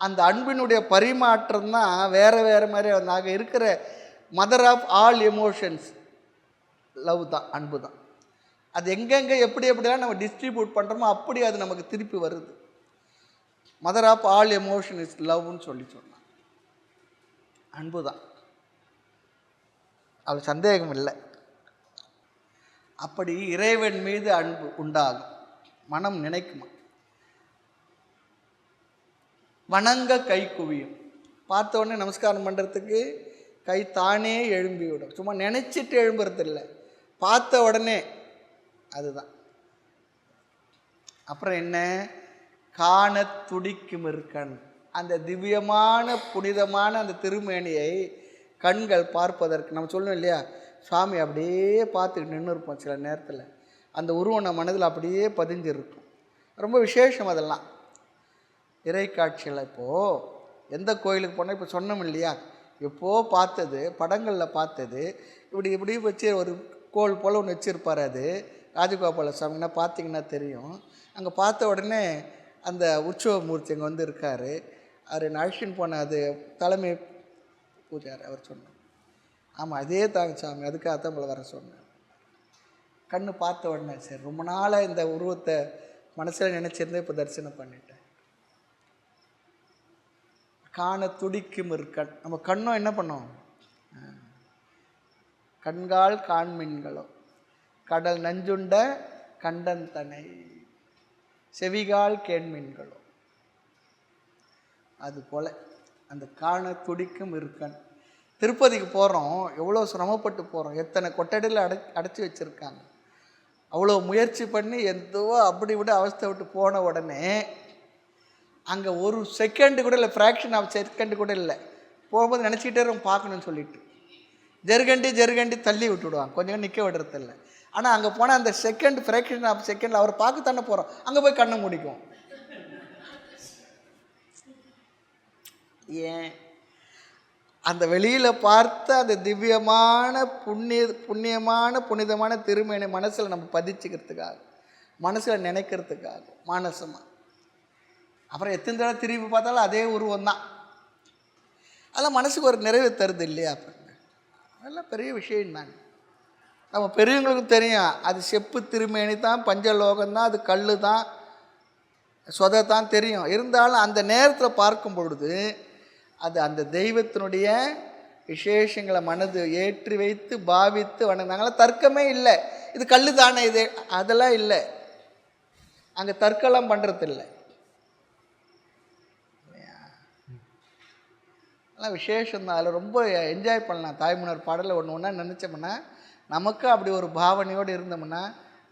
அந்த அன்பினுடைய பரிமாற்றம் தான் வேறு மாதிரி நாங்கள் இருக்கிற mother of all emotions love தான், அன்பு தான். அது எங்கெங்கே எப்படிலாம் நம்ம டிஸ்ட்ரிபியூட் பண்ணுறோமோ அப்படி அது நமக்கு திருப்பி வருது. Mother of all emotion is லவ்னு சொன்னான். அன்பு தான், அது சந்தேகம் இல்லை. அப்படி இறைவன் மீது அன்பு உண்டாகும், மனம் நினைக்குமா, வணங்க கை குவியும். பார்த்த உடனே நமஸ்காரம் பண்ணுறதுக்கு கை தானே எழும்பிவிடும். சும்மா நினச்சிட்டு எழும்புறது இல்லை, பார்த்த உடனே. அதுதான். அப்புறம் என்ன, காண துடிக்கும் இருக்கண். அந்த திவ்யமான புனிதமான அந்த திருமேனியை கண்கள் பார்ப்பதற்கு நம்ம சொல்லணும் இல்லையா, சுவாமி அப்படியே பார்த்துக்கிட்டு நின்று இருப்போம். சில நேரத்தில் அந்த உருவம் நம்ம மனதில் அப்படியே பதிஞ்சிருக்கும். ரொம்ப விசேஷம் அதெல்லாம். இறை காட்சியில் இப்போது எந்த கோயிலுக்கு போனால் இப்போ சொன்னோம் இல்லையா, எப்போது பார்த்தது, படங்களில் பார்த்தது, இப்படி வச்சு ஒரு கோல் போல் ஒன்று வச்சுருப்பார். அது ராஜகோபால சுவாமின்னா பார்த்தீங்கன்னா தெரியும். அங்கே பார்த்த உடனே அந்த உற்சவமூர்த்தி அங்கே வந்து இருக்கார். அவர் என்ன அழிச்சின்னு போன அது தலைமை பூஜார், அவர் சொன்னார். ஆமாம், அதே தாங்க சாமி, அதுக்காகத்தான் உங்களை வர சொன்னேன். கண்ணு பார்த்த உடனே சரி, ரொம்ப நாளாக இந்த உருவத்தை மனசில் நினச்சிருந்தேன், இப்போ தரிசனம் பண்ணிட்டேன். காண துடிக்கும் இருக்கண். நம்ம கண்ணும் என்ன பண்ணோம், கண்கால் காண்மின்களோ கடல் நஞ்சுண்ட கண்டன் தனை செவிகால் கேண்மின்களோ. அதுபோல் அந்த காண துடிக்கும் இருக்கண். திருப்பதிக்கு போகிறோம், எவ்வளோ சிரமப்பட்டு போகிறோம், எத்தனை கொட்டடியில் அடைச்சி வச்சுருக்காங்க. அவ்வளோ முயற்சி பண்ணி எந்தோ அப்படி விட அவஸ்தை விட்டு போன உடனே அங்கே ஒரு செகண்டு கூட இல்லை, ஃப்ராக்ஷன் ஆஃப் செகண்டு கூட இல்லை. போகும்போது நினச்சிக்கிட்டே இருக்கும் பார்க்கணுன்னு சொல்லிட்டு ஜெருகண்டி தள்ளி விட்டுவிடுவாங்க, கொஞ்சம் நிற்க விடுறதில்ல. ஆனால் அங்கே போனால் அந்த செகண்ட் ஃப்ராக்ஷன் ஆஃப் செகண்டில் அவர் பார்க்கத்தானே போகிறோம், அங்கே போய் கண்ணை முடிக்கும். ஏன்? அந்த வெளியில் பார்த்த அந்த திவ்யமான புனிதமான திருமேனி மனசில் நம்ம பதிச்சுக்கிறதுக்காக, மனசில் நினைக்கிறதுக்காக, மானசமாக. அப்புறம் எத்தனை தடவை திரும்பி பார்த்தாலும் அதே உருவம் தான். அதெல்லாம் மனசுக்கு ஒரு நிறைவு தருது இல்லையா? அதெல்லாம் பெரிய விஷயம் தாங்க. நம்ம பெரியவங்களுக்கும் தெரியும், அது செப்பு திருமேனி தான், பஞ்சலோகம் தான், அது கல் தான், சொதை தான் தெரியும். இருந்தாலும் அந்த நேரத்தில் பார்க்கும் பொழுது அது அந்த தெய்வத்தினுடைய விசேஷங்களை மனது ஏற்றி வைத்து பாவித்து வணங்கினாங்களா, தர்க்கமே இல்லை. இது கல் தானே இது, அதெல்லாம் இல்லை. அங்கே தர்க்கம்லாம் பண்ணுறது இல்லை. அதெல்லாம் விசேஷம்தான். அதில் ரொம்ப என்ஜாய் பண்ணலாம். தாய்மன்னர் பாடலில் ஒன்று ஒன்றா நினச்சோம்னா, நமக்கு அப்படி ஒரு பாவனையோடு இருந்தோம்னா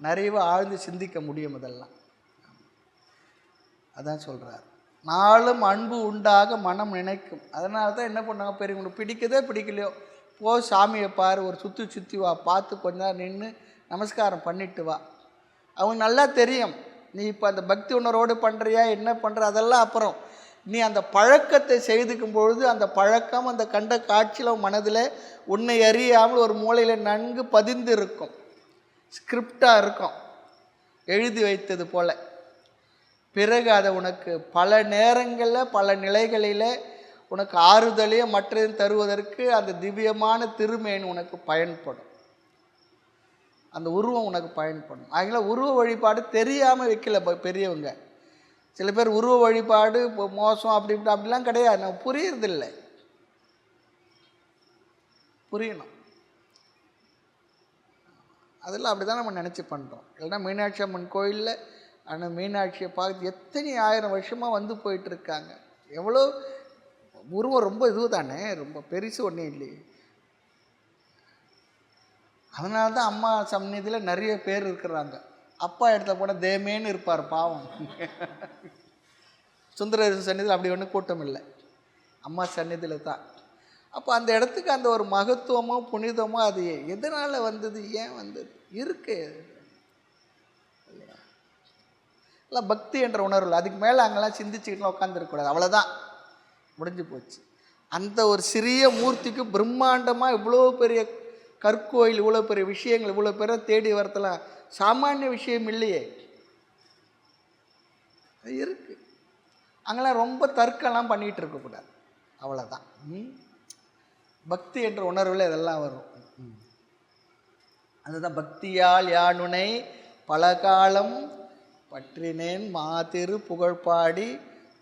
நிறைய ஆழ்ந்து சிந்திக்க முடியும். இதெல்லாம் அதான் சொல்கிறார், நாளும் அன்பு உண்டாக மனம் நினைக்கும். அதனால தான் என்ன பண்ணாங்க, பெரியவங்களுக்கு பிடிக்குதே பிடிக்கலையோ, போ சாமியை பாரு, ஒரு சுற்றி வா, பார்த்து கொஞ்ச நேரம் நின்று நமஸ்காரம் பண்ணிட்டு வா. அவங்க நல்லா தெரியும் நீ இப்போ அந்த பக்தி உணர்வோடு பண்ணுறியா, என்ன பண்ணுற, அதெல்லாம் அப்புறம். நீ அந்த பழக்கத்தை செய்துக்கும் பொழுது அந்த பழக்கம் அந்த கண்ட காட்சியில் மனதில் உன்னை அறியாமல் ஒரு மூலையில் நன்கு பதிந்து இருக்கும், ஸ்கிரிப்டாக இருக்கும், எழுதி வைத்தது போல். பிறகு அதை உனக்கு பல நேரங்களில் பல நிலைகளில் உனக்கு ஆறுதலையும் மற்றதையும் தருவதற்கு அந்த திவ்யமான திருமேனி உனக்கு பயன்படும், அந்த உருவம் உனக்கு பயன்படும். அதனால உருவ வழிபாடு தெரியாமல் வைக்கல பெரியவங்க. சில பேர் உருவ வழிபாடு மோசம் அப்படிலாம் கிடையாது, நம்ம புரியறதில்லை. புரியணும். அதெல்லாம் அப்படி தான் நம்ம நினச்சி பண்ணுறோம். இல்லைன்னா மீனாட்சி அம்மன் கோயிலில் ஆனால் மீனாட்சியை பார்த்து எத்தனை 1000 வருஷமாக வந்து போயிட்டுருக்காங்க. எவ்வளோ உருவம் ரொம்ப இது தானே, ரொம்ப பெருசு ஒன்றும் இல்லையே. அதனால தான் அம்மா சந்நிதியில் நிறைய பேர் இருக்கிறாங்க. அப்பா இடத்துல போனால் தேமேன்னு இருப்பார் பாவம். சுந்தரேச சந்நிதியில் அப்படி ஒன்றும் கூட்டம் இல்லை, அம்மா சந்நிதியில் தான். அப்போ அந்த இடத்துக்கு அந்த ஒரு மகத்துவமோ புனிதமோ அது எதனால் வந்தது, ஏன் வந்தது இருக்கு இல்லையா? இல்லை பக்தி என்ற உணர்வு. அதுக்கு மேலே அங்கெல்லாம் சிந்திச்சுக்கிட்டுலாம் உட்காந்துருக்கக்கூடாது, அவ்வளோதான், முடிஞ்சு போச்சு. அந்த ஒரு சிறிய மூர்த்திக்கு பிரம்மாண்டமாக இவ்வளோ பெரிய கற்கோயில், இவ்வளோ பெரிய விஷயங்கள், இவ்வளோ பேரை தேடி வரத்தெல்லாம் சாமானிய விஷயம் இல்லையே, இருக்கு. அங்கெல்லாம் ரொம்ப தர்க்கம்லாம் பண்ணிகிட்டு இருக்கக்கூடாது, அவ்வளோதான். பக்தி என்ற உணர்வில் இதெல்லாம் வரும். அதுதான் பக்தியால் யானுனை பல காலம் பற்றினேன் மாதிரு புகழ்பாடி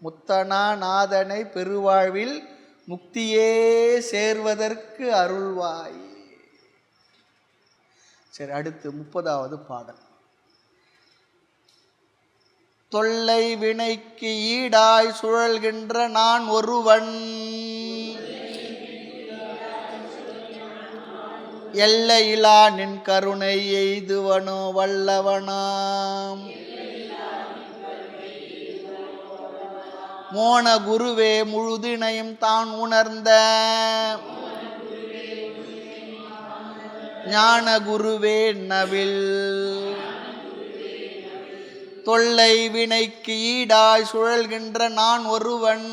முத்தனா நாதனை பெருவாழ்வில் முக்தியே சேர்வதற்கு அருள்வாய். சரி, அடுத்து 30வது பாடல். தொல்லை வினைக்கு ஈடாய் சுழல்கின்ற நான் ஒருவன் எல்லையிலா நின் கருணை எய்துவனோ வல்லவனாம் மோன குருவே முழுதினையும் தான் உணர்ந்த ஞான குருவே நவில் தொல்லை வினைக்கு ஈடாய் சுழல்கின்ற நான் ஒருவன்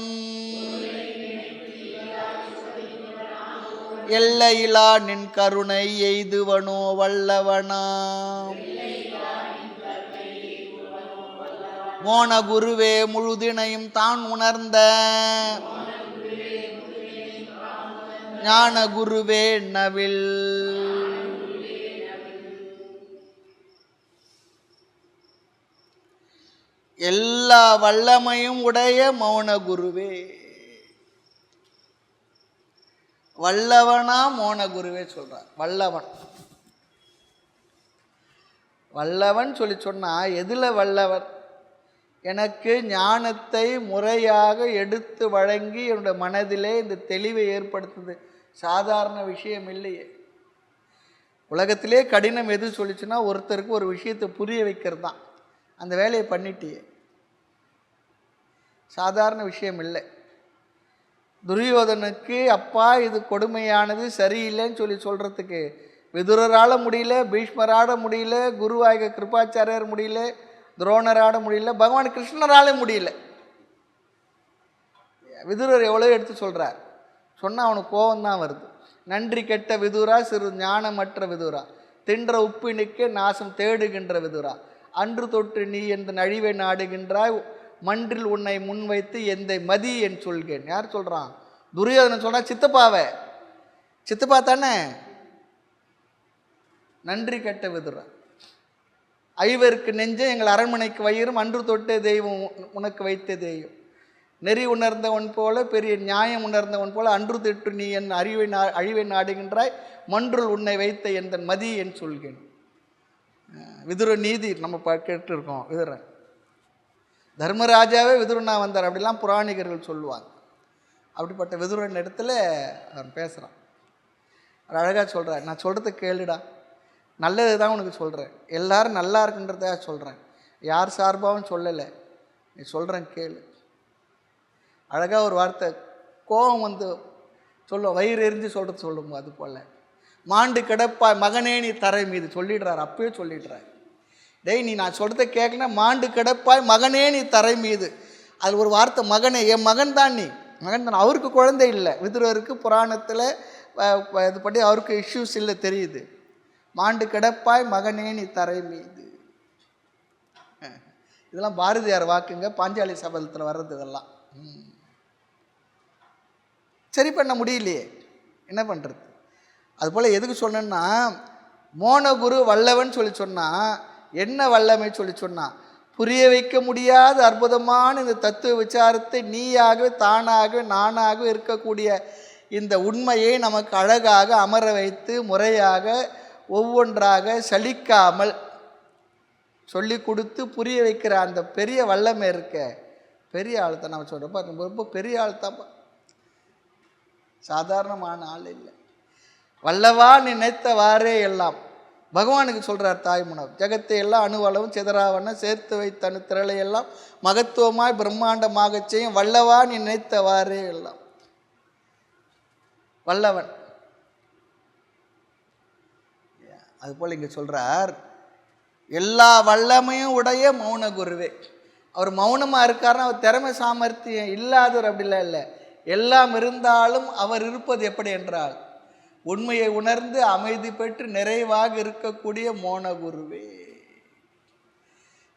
எல்லையிலா நின் கருணை எய்துவனோ வல்லவனாம் மோன குருவே முழுதினையும் தான் உணர்ந்த ஞான குருவே நவில். எல்லா வல்லமையும் உடைய மௌன குருவே, வல்லவனா மோன குருவே சொல்றார். வல்லவன் வல்லவன் சொல்லி சொன்னா எதுல வல்லவன்? எனக்கு ஞானத்தை முறையாக எடுத்து வழங்கி என்னுடைய மனதிலே இந்த தெளிவை ஏற்படுத்துது சாதாரண விஷயம் இல்லையே. உலகத்திலே கடினம் எது சொல்லிச்சுன்னா ஒருத்தருக்கு ஒரு விஷயத்தை புரிய வைக்கிறது தான். அந்த வேலையை பண்ணிட்டியே, சாதாரண விஷயம் இல்லை. துரியோதனுக்கு அப்பா இது கொடுமையானது சரியில்லைன்னு சொல்கிறதுக்கு விதுரரால் முடியல, பீஷ்மராட முடியல, குருவாக கிருபாச்சாரியர் முடியல, துரோணராட முடியல, பகவான் கிருஷ்ணரால முடியல. விதுரர் எவ்வளோ எடுத்து சொல்கிறார். சொன்னால் அவனுக்கு கோபம்தான் வருது. நன்றி கெட்ட விதுரா, சிறு ஞானமற்ற விதுரா, தின்ற உப்பினுக்கே நாசம் தேடுகின்ற விதுரா, அன்று தொற்று நீ எந்த அழிவை நாடுகின்றாய், மன்றில் உன்னை முன்வைத்து எந்த மதி என் சொல்கேன். யார் சொல்கிறான்? துரியோதனன் சொல்கிறான். சித்தப்பாவை, சித்தப்பா தானே. நன்றி கெட்ட விதுரா, ஐவருக்கு நெஞ்சம் எங்கள் அரண்மனைக்கு வயிறும், அன்று தொட்ட தெய்வம் உனக்கு வைத்த தெய்வம், நெறி உணர்ந்தவன் போல பெரிய நியாயம் உணர்ந்தவன் போல அன்று திட்டு நீ என் அழிவை நாடுகின்றாய், மன்றுள் உன்னை வைத்த எந்த மதி என் சொல்கேன். விதுர நீதி நம்ம கேட்டுருக்கோம். விதுரன் தர்மராஜாவே விதுரனா வந்தார் அப்படிலாம் புராணிகர்கள் சொல்லுவாங்க. அப்படிப்பட்ட விதுரன் இடத்துல அவன் பேசுகிறான். அழகாக சொல்கிறார். நான் சொல்கிறத கேளுடா, நல்லது தான் உனக்கு சொல்கிறேன், எல்லாரும் நல்லா இருக்குன்றதாக சொல்கிறேன், யார் சார்பாகவும் சொல்லலை, நீ சொல்கிறேன் கேளு. அழகாக ஒரு வார்த்தை, கோபம் வந்து சொல்லுவோம், வயிறு எரிஞ்சு சொல்கிறது சொல்லுவோம். அது போல் மாண்டு கிடப்பாய் மகனே நீ தரை மீது சொல்லிடுறார். அப்பயே சொல்லிடுறார். டேய் நீ நான் சொல்கிறத கேட்கனா மாண்டு கிடப்பாய் மகனே நீ தரை மீது. அது ஒரு வார்த்தை, மகனே, என் மகன் தான் நீ, மகன் தான். அவருக்கு குழந்தை இல்லை, விதுரருக்கு புராணத்தில் இது படி அவருக்கு இஷ்யூஸ் இல்லை தெரியுது. மாண்டு கிடப்பாய் மகனே நீ தரை மீது. இதெல்லாம் பாரதியார் வாக்குங்க, பாஞ்சாலி சபதத்தில் வர்றது. இதெல்லாம் சரி பண்ண முடியலையே, என்ன பண்ணுறது? அதுபோல் எதுக்கு சொன்னேன்னா, மோனகுரு வல்லவன் சொல்லி சொன்னால் என்ன வல்லமை சொல்லி சொன்னால், புரிய வைக்க முடியாத அற்புதமான இந்த தத்துவ விசாரத்தை நீயாகவே தானாகவே நானாகவே இருக்கக்கூடிய இந்த உண்மையை நமக்கு அழகாக அமர வைத்து முறையாக ஒவ்வொன்றாக சலிக்காமல் சொல்லி கொடுத்து புரிய வைக்கிற அந்த பெரிய வல்லமை இருக்க, பெரிய ஆள் தான். நம்ம சொல்கிறப்ப ரொம்ப பெரிய ஆள் தான், சாதாரணமான ஆள் இல்லை. வல்லவா நினைத்தவாறே எல்லாம் பகவானுக்கு சொல்கிறார் தாய்மணவர். ஜெகத்தை எல்லாம் அணுவளவும் சிதறாவன சேர்த்து வைத்த அணு திரளையெல்லாம் மகத்துவமாய் பிரம்மாண்டமாக செய்யும் வல்லவா நினைத்தவாறே எல்லாம். வல்லவன். அதுபோல் இங்கே சொல்கிறார், எல்லா வல்லமையும் உடைய மௌன குருவே. அவர் மௌனமாக இருக்காருன்னா அவர் திறமை சாமர்த்தியம் இல்லாதவர் அப்படிலாம் இல்லை. எல்லாம் இருந்தாலும் அவர் இருப்பது எப்படி என்றால், உண்மையை உணர்ந்து அமைதி பெற்று நிறைவாக இருக்கக்கூடிய மௌன குருவே.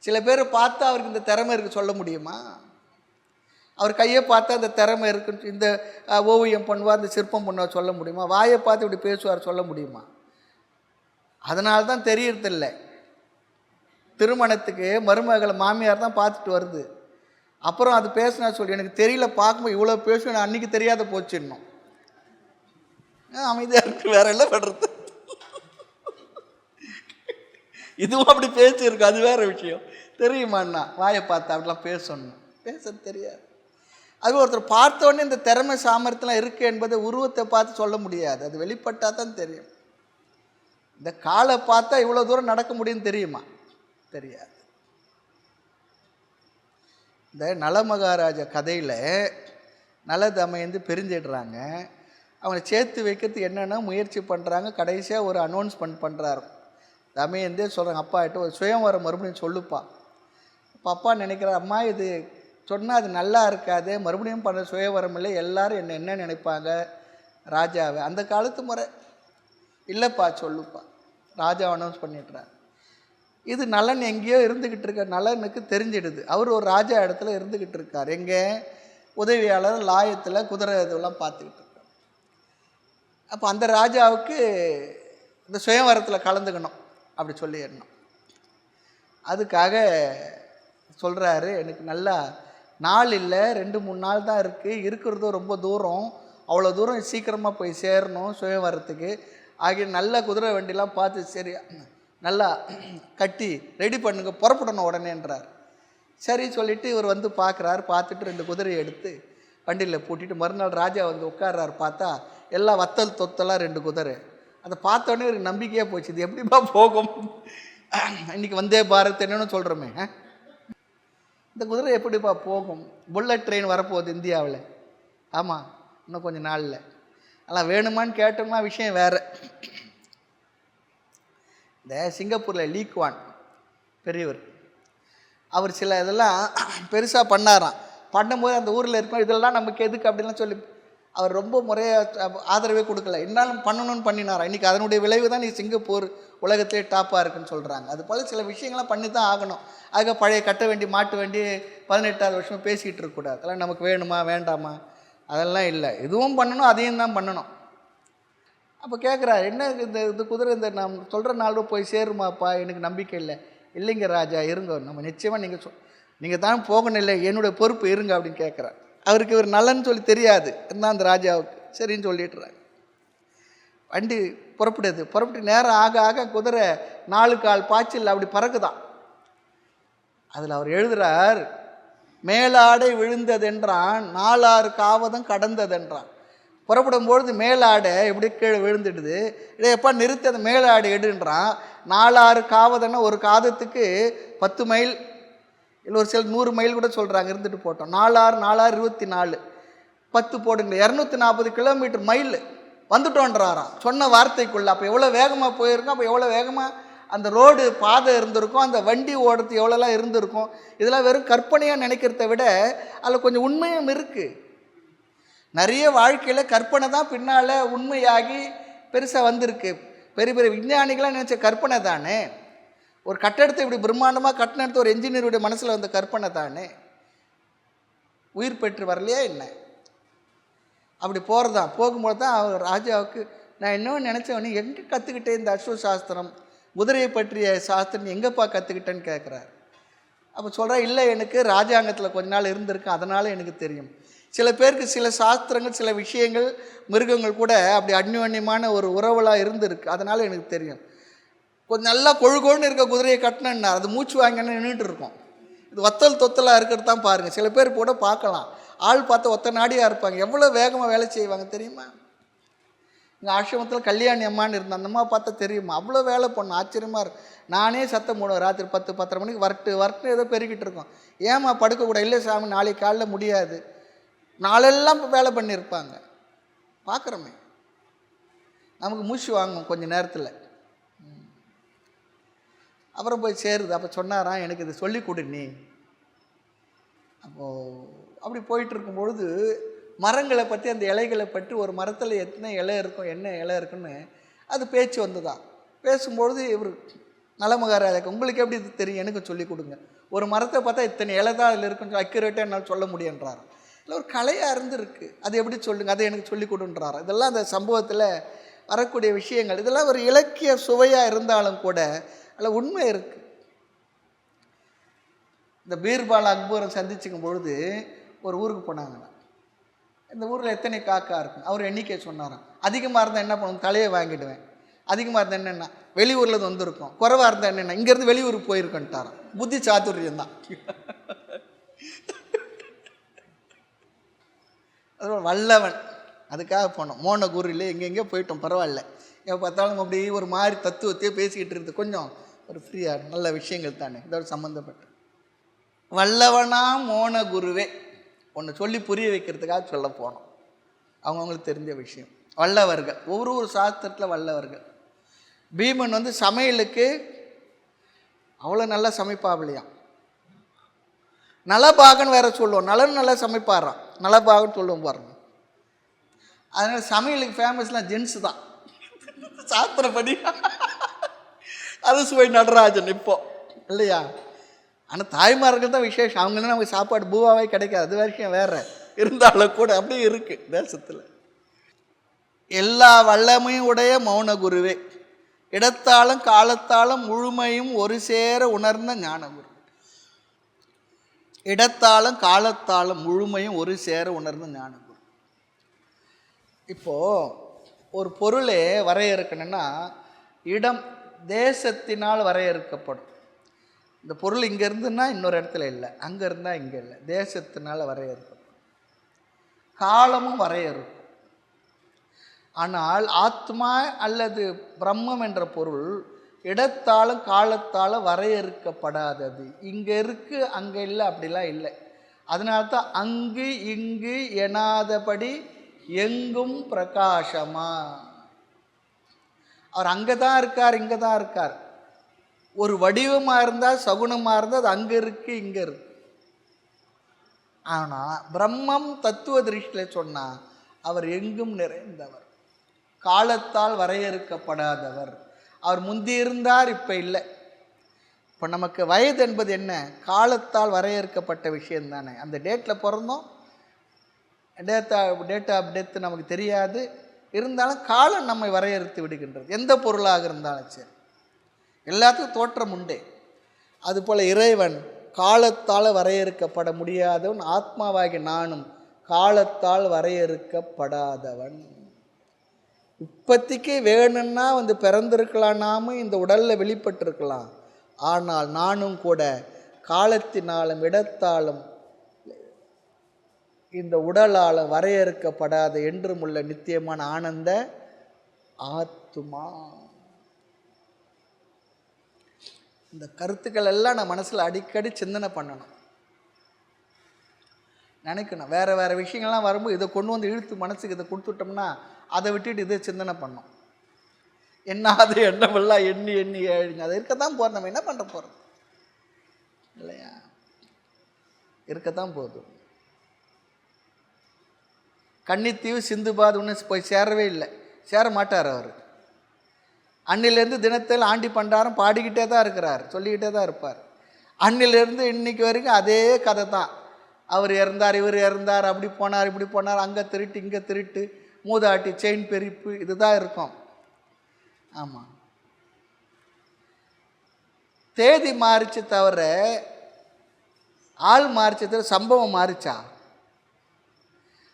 சில பேர் பார்த்தா அவருக்கு இந்த திறமை இருக்கு சொல்ல முடியுமா? அவர் கையை பார்த்தா அந்த திறமை இருக்குன்னு, இந்த ஓவியம் பண்ணுவார், இந்த சிற்பம் பண்ணுவார் சொல்ல முடியுமா? வாயை பார்த்து இப்படி பேசுவார் சொல்ல முடியுமா? அதனால்தான் தெரியறதில்லை. திருமணத்துக்கு மருமகளை மாமியார் தான் பார்த்துட்டு வருது. அப்புறம் அது பேசினா சொல்லி, எனக்கு தெரியல, பார்க்கும்போது இவ்வளோ பேசுவேன், நான் அன்றைக்கி தெரியாத போச்சுன்னும். அமைதியாக இருக்கு, வேற என்ன பண்ணுறது? இதுவும் அப்படி பேசியிருக்கு, அது வேற விஷயம். தெரியுமாண்ணா வாயை பார்த்தா அப்படிலாம் பேசணும், பேச தெரியாது. அது ஒருத்தர் பார்த்தோன்னே இந்த திறமை சாமர்த்தியம் இருக்குது என்பதை உருவத்தை பார்த்து சொல்ல முடியாது, அது வெளிப்பட்டால் தான் தெரியும். இந்த காலை பார்த்தா இவ்வளோ தூரம் நடக்க முடியும்னு தெரியுமா? தெரியாது. இந்த நலமகாராஜா கதையில் நல தமயந்தி பிரிஞ்சிடுறாங்க. அவனை சேர்த்து வைக்கிறதுக்கு என்னென்ன முயற்சி பண்ணுறாங்க. கடைசியாக ஒரு அனௌன்ஸ்மெண்ட் பண்ணுறாரு. தமயந்தே சொல்கிறாங்க, அப்பா கிட்ட ஒரு சுயம்வரம் மறுபடியும் சொல்லுப்பா. அப்போ அப்பா நினைக்கிறார், அம்மா இது சொன்னால் அது நல்லா இருக்காது, மறுபடியும் பண்ண சுயவரம் இல்லை, எல்லோரும் என்ன நினைப்பாங்க ராஜாவை. அந்த காலத்து முறை இல்லைப்பா சொல்லுப்பா. ராஜா அனௌன்ஸ் பண்ணிடுறார். இது நலன் எங்கேயோ இருந்துக்கிட்டு இருக்க, நலனுக்கு தெரிஞ்சிடுது. அவர் ஒரு ராஜா இடத்துல இருந்துக்கிட்டு இருக்கார். எங்கே? உதவியாளர் லாயத்தில் குதிரை இதெல்லாம் பார்த்துக்கிட்டு இருக்கார். அப்போ அந்த ராஜாவுக்கு இந்த சுயவரத்தில் கலந்துக்கணும் அப்படி சொல்லிடணும். அதுக்காக சொல்கிறாரு, எனக்கு நல்லா நாள் இல்லை, 2-3 நாள் தான் இருக்குது, இருக்கிறதும் ரொம்ப தூரம், அவ்வளோ தூரம் சீக்கிரமாக போய் சேரணும் சுயவரத்துக்கு. ஆகிய நல்ல குதிரை வண்டிலாம் பார்த்து சரி நல்லா கட்டி ரெடி பண்ணுங்க, புறப்படணும் உடனேன்றார். சரி சொல்லிவிட்டு இவர் வந்து பார்க்குறாரு. பார்த்துட்டு 2 குதிரையை எடுத்து வண்டியில் பூட்டிட்டு மறுநாள் ராஜா வந்து உட்கார்றாரு. பார்த்தா எல்லாம் வத்தல் தொத்தலாக 2 குதிரை. அதை பார்த்தோன்னே ஒரு நம்பிக்கையாக போச்சு, இது எப்படிப்பா போகும்? இன்றைக்கி வந்தே பாரத் என்னன்னு சொல்கிறோமே, இந்த குதிரை எப்படிப்பா போகும்? புல்லட் ட்ரெயின் வரப்போகுது இந்தியாவில். ஆமாம், இன்னும் கொஞ்சம் நாளில். அதெல்லாம் வேணுமான்னு கேட்டோம்னா விஷயம் வேறு. இந்த சிங்கப்பூரில் லீ குவான் பெரியவர், அவர் சில இதெல்லாம் பெருசாக பண்ணாராம். பண்ணும்போது அந்த ஊரில் இருக்கும் இதெல்லாம் நமக்கு எதுக்கு அப்படின்லாம் சொல்லி அவர் ரொம்ப முறையாக ஆதரவே கொடுக்கல. என்னாலும் பண்ணணும்னு பண்ணினாராம். இன்றைக்கி அதனுடைய விளைவு தான் நீ சிங்கப்பூர் உலகத்திலே டாப்பாக இருக்குன்னு சொல்கிறாங்க. அது போல் சில விஷயங்கள்லாம் பண்ணி தான் ஆகணும். அதுக்கு பழைய கட்ட வேண்டி மாட்டு வேண்டி 18வது வருஷம் பேசிகிட்டு இருக்கக்கூடாது. அதெல்லாம் நமக்கு வேணுமா வேண்டாமா அதெல்லாம் இல்லை. இதுவும் பண்ணணும், அதையும் தான் பண்ணணும். அப்போ கேட்குறாரு, என்ன இந்த குதிரை இந்த நான் சொல்கிற நாளும் போய் சேருமாப்பா? எனக்கு நம்பிக்கை இல்லை. இல்லைங்க ராஜா, இருங்க, நம்ம நிச்சயமாக நீங்கள் தான் போகணும், இல்லை என்னுடைய பொறுப்பு இருங்க அப்படின்னு கேட்குறாரு. அவருக்கு இவர் நல்லன்னு சொல்லி தெரியாது இருந்தால் அந்த ராஜாவுக்கு சரின்னு சொல்லிட்டுறாங்க. வண்டி புறப்பட்டு நேரம் ஆக ஆக குதிரை 4 கால் பாய்ச்சல் அப்படி பறக்குதான். அதில் அவர் எழுதுகிறார், மேலாடை விழுந்ததென்றான் 4 காவதம் கடந்ததென்றான். புறப்படும்பொழுது மேலாடை எப்படி கீழே விழுந்துடுது. எப்போ நிறுத்தி அந்த மேலாடை எடுன்றான். 4 காவதன்னா ஒரு காதத்துக்கு 10 மைல், இல்லை ஒரு சில 100 மைல் கூட சொல்கிறாங்க, இருந்துட்டு போட்டோம். 4 24 10 போடுங்க, 240 கிலோமீட்டர் மைல் வந்துட்டோன்றாராம் சொன்ன வார்த்தைக்குள்ளே. அப்போ எவ்வளோ வேகமாக போயிருக்கோம், அப்போ எவ்வளோ வேகமாக அந்த ரோடு பாதை இருந்திருக்கும், அந்த வண்டி ஓடுறது எவ்வளோலாம் இருந்திருக்கும். இதெல்லாம் வெறும் கற்பனையாக நினைக்கிறத விட அதில் கொஞ்சம் உண்மையும் இருக்குது. நிறைய வாழ்க்கையில் கற்பனை தான் பின்னால் உண்மையாகி பெருசாக வந்திருக்கு. பெரிய பெரிய விஞ்ஞானிகளாக நினச்ச கற்பனை தானே. ஒரு கட்டடத்தை இப்படி பிரம்மாண்டமாக கட்டினத்து ஒரு என்ஜினியருடைய மனசில் வந்த கற்பனை தானே. உயிர் பெற்று வரலையா என்ன? அப்படி போகிறதான். போகும்போது தான் அவர் ராஜாவுக்கு, நான் இன்னும் நினச்சவனே எங்கே கற்றுக்கிட்டேன் இந்த அஸ்வ சாஸ்திரம், குதிரையை பற்றிய சாஸ்திரம் எங்கேப்பா கற்றுக்கிட்டேன்னு கேட்குறாரு. அப்போ சொல்கிறா, இல்லை எனக்கு ராஜாங்கத்தில் கொஞ்ச நாள் இருந்திருக்கு, அதனால் எனக்கு தெரியும். சில பேருக்கு சில சாஸ்திரங்கள் சில விஷயங்கள் மிருகங்கள் கூட அப்படி அந்யோன்யமான ஒரு உறவலாக இருந்திருக்கு, அதனால் எனக்கு தெரியும். கொஞ்சம் நல்லா கொழுகோன்னு இருக்க குதிரையை கட்டினேன்னா அது மூச்சு வாங்கினா நின்றுட்டு இருக்கும். இது வத்தல் தொத்தலாக இருக்கிறது தான் பாருங்கள். சில பேர் கூட பார்க்கலாம், ஆள் பார்த்து ஒத்த நாடியாக இருப்பாங்க, எவ்வளோ வேகமாக வேலை செய்வாங்க தெரியுமா? இங்கே ஆசிரமத்தில் கல்யாணி அம்மான்னு இருந்தேன், அந்த அம்மா பார்த்தா தெரியுமா, அவ்வளோ வேலை பண்ணும், ஆச்சரியமாக இருக்கும். நானே சத்தம் போடுவேன், ராத்திரி 10-10:30 மணிக்கு வரட்டு ஏதோ பெருக்கிட்டு இருக்கோம். ஏமா படுக்கக்கூட? இல்லை சாமி, நாளைக்கு காலையில் முடியாது. நாளெல்லாம் வேலை பண்ணியிருப்பாங்க, பார்க்குறோமே. நமக்கு மூச்சு வாங்கும் கொஞ்சம் நேரத்தில். அப்புறம் போய் சேருது. அப்போ சொன்னாராம், எனக்கு இது சொல்லி கொடு நீ. அப்போது அப்படி போயிட்டு இருக்கும்பொழுது மரங்களை பற்றி, அந்த இலைகளை பற்றி, ஒரு மரத்தில் எத்தனை இலை இருக்கும், என்ன இலை இருக்குன்னு அது பேச்சு வந்துதான். பேசும்பொழுது இவர் நலமகாராஜாக்கு, உங்களுக்கு எப்படி இது தெரியும், எனக்கு சொல்லி கொடுங்க. ஒரு மரத்தை பார்த்தா இத்தனை இலை தான் அதில் இருக்குன்னு அக்யூரேட்டாக என்னால் சொல்ல முடியுன்றார். இல்லை ஒரு கலையாக இருந்துருக்கு, அது எப்படி சொல்லுங்கள், அதை எனக்கு சொல்லி கொடுன்றார். இதெல்லாம் அந்த சம்பவத்தில் வரக்கூடிய விஷயங்கள். இதெல்லாம் ஒரு இலக்கிய சுவையாக இருந்தாலும் கூட அதில் உண்மை இருக்குது. இந்த பீர்பால் அக்பரை சந்திச்சுக்கும் பொழுது ஒரு ஊருக்கு போனாங்கண்ணா. இந்த ஊரில் எத்தனை காக்கா இருக்கும் அவர் எண்ணிக்கை சொன்னாராம். அதிகமாக இருந்தால் என்ன பண்ணுவோம், தலையை வாங்கிடுவேன். அதிகமாக இருந்தால் என்னென்னா வெளியூரில் வந்திருக்கும், குறைவாக இருந்தால் என்னென்னா இங்கேருந்து வெளியூருக்கு போயிருக்கன்ட்டாராம். புத்தி சாதுரியம் தான். அது வல்லவன், அதுக்காக போனோம். மோனகுரியில் எங்கெங்கேயோ போயிட்டோம், பரவாயில்ல. எப்போ பார்த்தாலும் அப்படி ஒரு மாதிரி தத்துவத்தையே பேசிக்கிட்டு இருந்து கொஞ்சம் ஒரு ஃப்ரீயாக நல்ல விஷயங்கள் தானே இதோட சம்மந்தப்பட்ட. வல்லவனா மோனகுருவே ஒன்று சொல்லி புரிய வைக்கிறதுக்காக சொல்ல போனோம். அவங்கவுங்களுக்கு தெரிஞ்ச விஷயம். வல்லவர்கள், ஒவ்வொரு சாஸ்திரத்தில் வல்லவர்கள். பீமன் வந்து சமையலுக்கு அவ்வளோ நல்லா சமைப்பாவில்லையாம். நலபாகன் வேற சொல்லுவோம், நல்லா சமைப்பாராம், நலபாகன்னு சொல்லுவோம் பாருங்க. அதனால் சமையலுக்கு ஃபேமஸ்லாம் ஜென்ஸு தான் சாஸ்திரப்படி. அது சுவை நடராஜன் இப்போ இல்லையா? ஆனால் தாய்மார்கள் தான் விசேஷம். அவங்களாம் நமக்கு சாப்பாடு பூவாவே கிடைக்காது, அது வரைக்கும் வேறு இருந்தாலும் கூட அப்படியே இருக்குது தேசத்தில். எல்லா வல்லமையும் உடைய மௌனகுருவே, இடத்தாலும் காலத்தாலும் முழுமையும் ஒரு சேர உணர்ந்த ஞானகுரு. இடத்தாலும் காலத்தாலும் முழுமையும் ஒரு சேர உணர்ந்த ஞானகுரு. இப்போது ஒரு பொருளை வரையறுக்கணுன்னா இடம் தேசத்தினால் வரையறுக்கப்படும். இந்த பொருள் இங்கே இருந்துன்னா இன்னொரு இடத்துல இல்லை, அங்கே இருந்தால் இங்கே இல்லை, தேசத்தினால் வரையறுக்கப்படும். காலமும் வரையறுக்கும். ஆனால் ஆத்மா அல்லது பிரம்மம் என்ற பொருள் இடத்தாலும் காலத்தாலும் வரையறுக்கப்படாதது. இங்கே இருக்கு அங்கே இல்லை, அப்படிலாம் இல்லை. அதனால்தான் அங்கு இங்கு எனாதபடி எங்கும் பிரகாசமா. அவர் அங்கே தான் இருக்கார், இங்கே தான் இருக்கார். ஒரு வடிவமாக இருந்தால் சகுனமாக இருந்தால் அது அங்கே இருக்கு இங்கே இருக்கு. ஆனால் பிரம்மம் தத்துவ திருஷ்டியில் சொன்னால் அவர் எங்கும் நிறைந்தவர், காலத்தால் வரையறுக்கப்படாதவர். அவர் முந்தி இருந்தார், இப்போ இல்லை. இப்போ நமக்கு வயது என்பது என்ன? காலத்தால் வரையறுக்கப்பட்ட விஷயம் தானே. அந்த டேட்டில் பிறந்தோம், டேட் ஆஃப் டெத்து நமக்கு தெரியாது. இருந்தாலும் காலம் நம்மை வரையறுத்து விடுகின்றது. எந்த பொருளாக இருந்தாலும் சரி, எல்லாத்துக்கும் தோற்றம் உண்டே. அதுபோல் இறைவன் காலத்தால் வரையறுக்கப்பட முடியாதவன். ஆத்மாவாகி நானும் காலத்தால் வரையறுக்கப்படாதவன். இப்போதைக்கு வேணும்னா பிறந்திருக்கலாம், நாமும் இந்த உடலில் வெளிப்பட்டிருக்கலாம். ஆனால் நானும் கூட காலத்தினாலும் இடத்தாலும் இந்த உடலாலும் வரையறுக்கப்படாத என்றும் உள்ள நித்தியமான ஆனந்த ஆத்மா. இந்த கருத்துக்கள் எல்லாம் நான் மனசில் அடிக்கடி சிந்தனை பண்ணணும், நினைக்கணும். வேறு வேறு விஷயங்கள்லாம் வரும்போது இதை கொண்டு வந்து இழுத்து மனசுக்கு இதை கொடுத்துட்டோம்னா அதை விட்டுட்டு இதை சிந்தனை பண்ணோம். என்னாவது எண்ணமெல்லாம் எண்ணி எண்ணி எழுங்க. அதை இருக்கத்தான் போகிறோம், நம்ம என்ன பண்ண போகிறோம் இல்லையா? இருக்கத்தான் போதும். கன்னித்தீவு சிந்துபாத் ஒன்றும் போய் சேரவே இல்லை, சேர மாட்டார் அவர். அன்னிலேருந்து தினத்தில் ஆண்டி பண்டாரம் பாடிக்கிட்டே தான் இருக்கிறார், சொல்லிக்கிட்டே தான் இருப்பார். அன்னிலேருந்து இன்னைக்கு வரைக்கும் அதே கதை தான். அவர் இறந்தார், இவர் இறந்தார், அப்படி போனார், இப்படி போனார், அங்கே திருட்டு இங்கே திருட்டு, மூதாட்டி, செயின் பெரிப்பு, இதுதான் இருக்கும். ஆமாம், தேதி மாறிச்சு தவிர ஆள் மாறிச்சு தவிர சம்பவம் மாறிச்சா?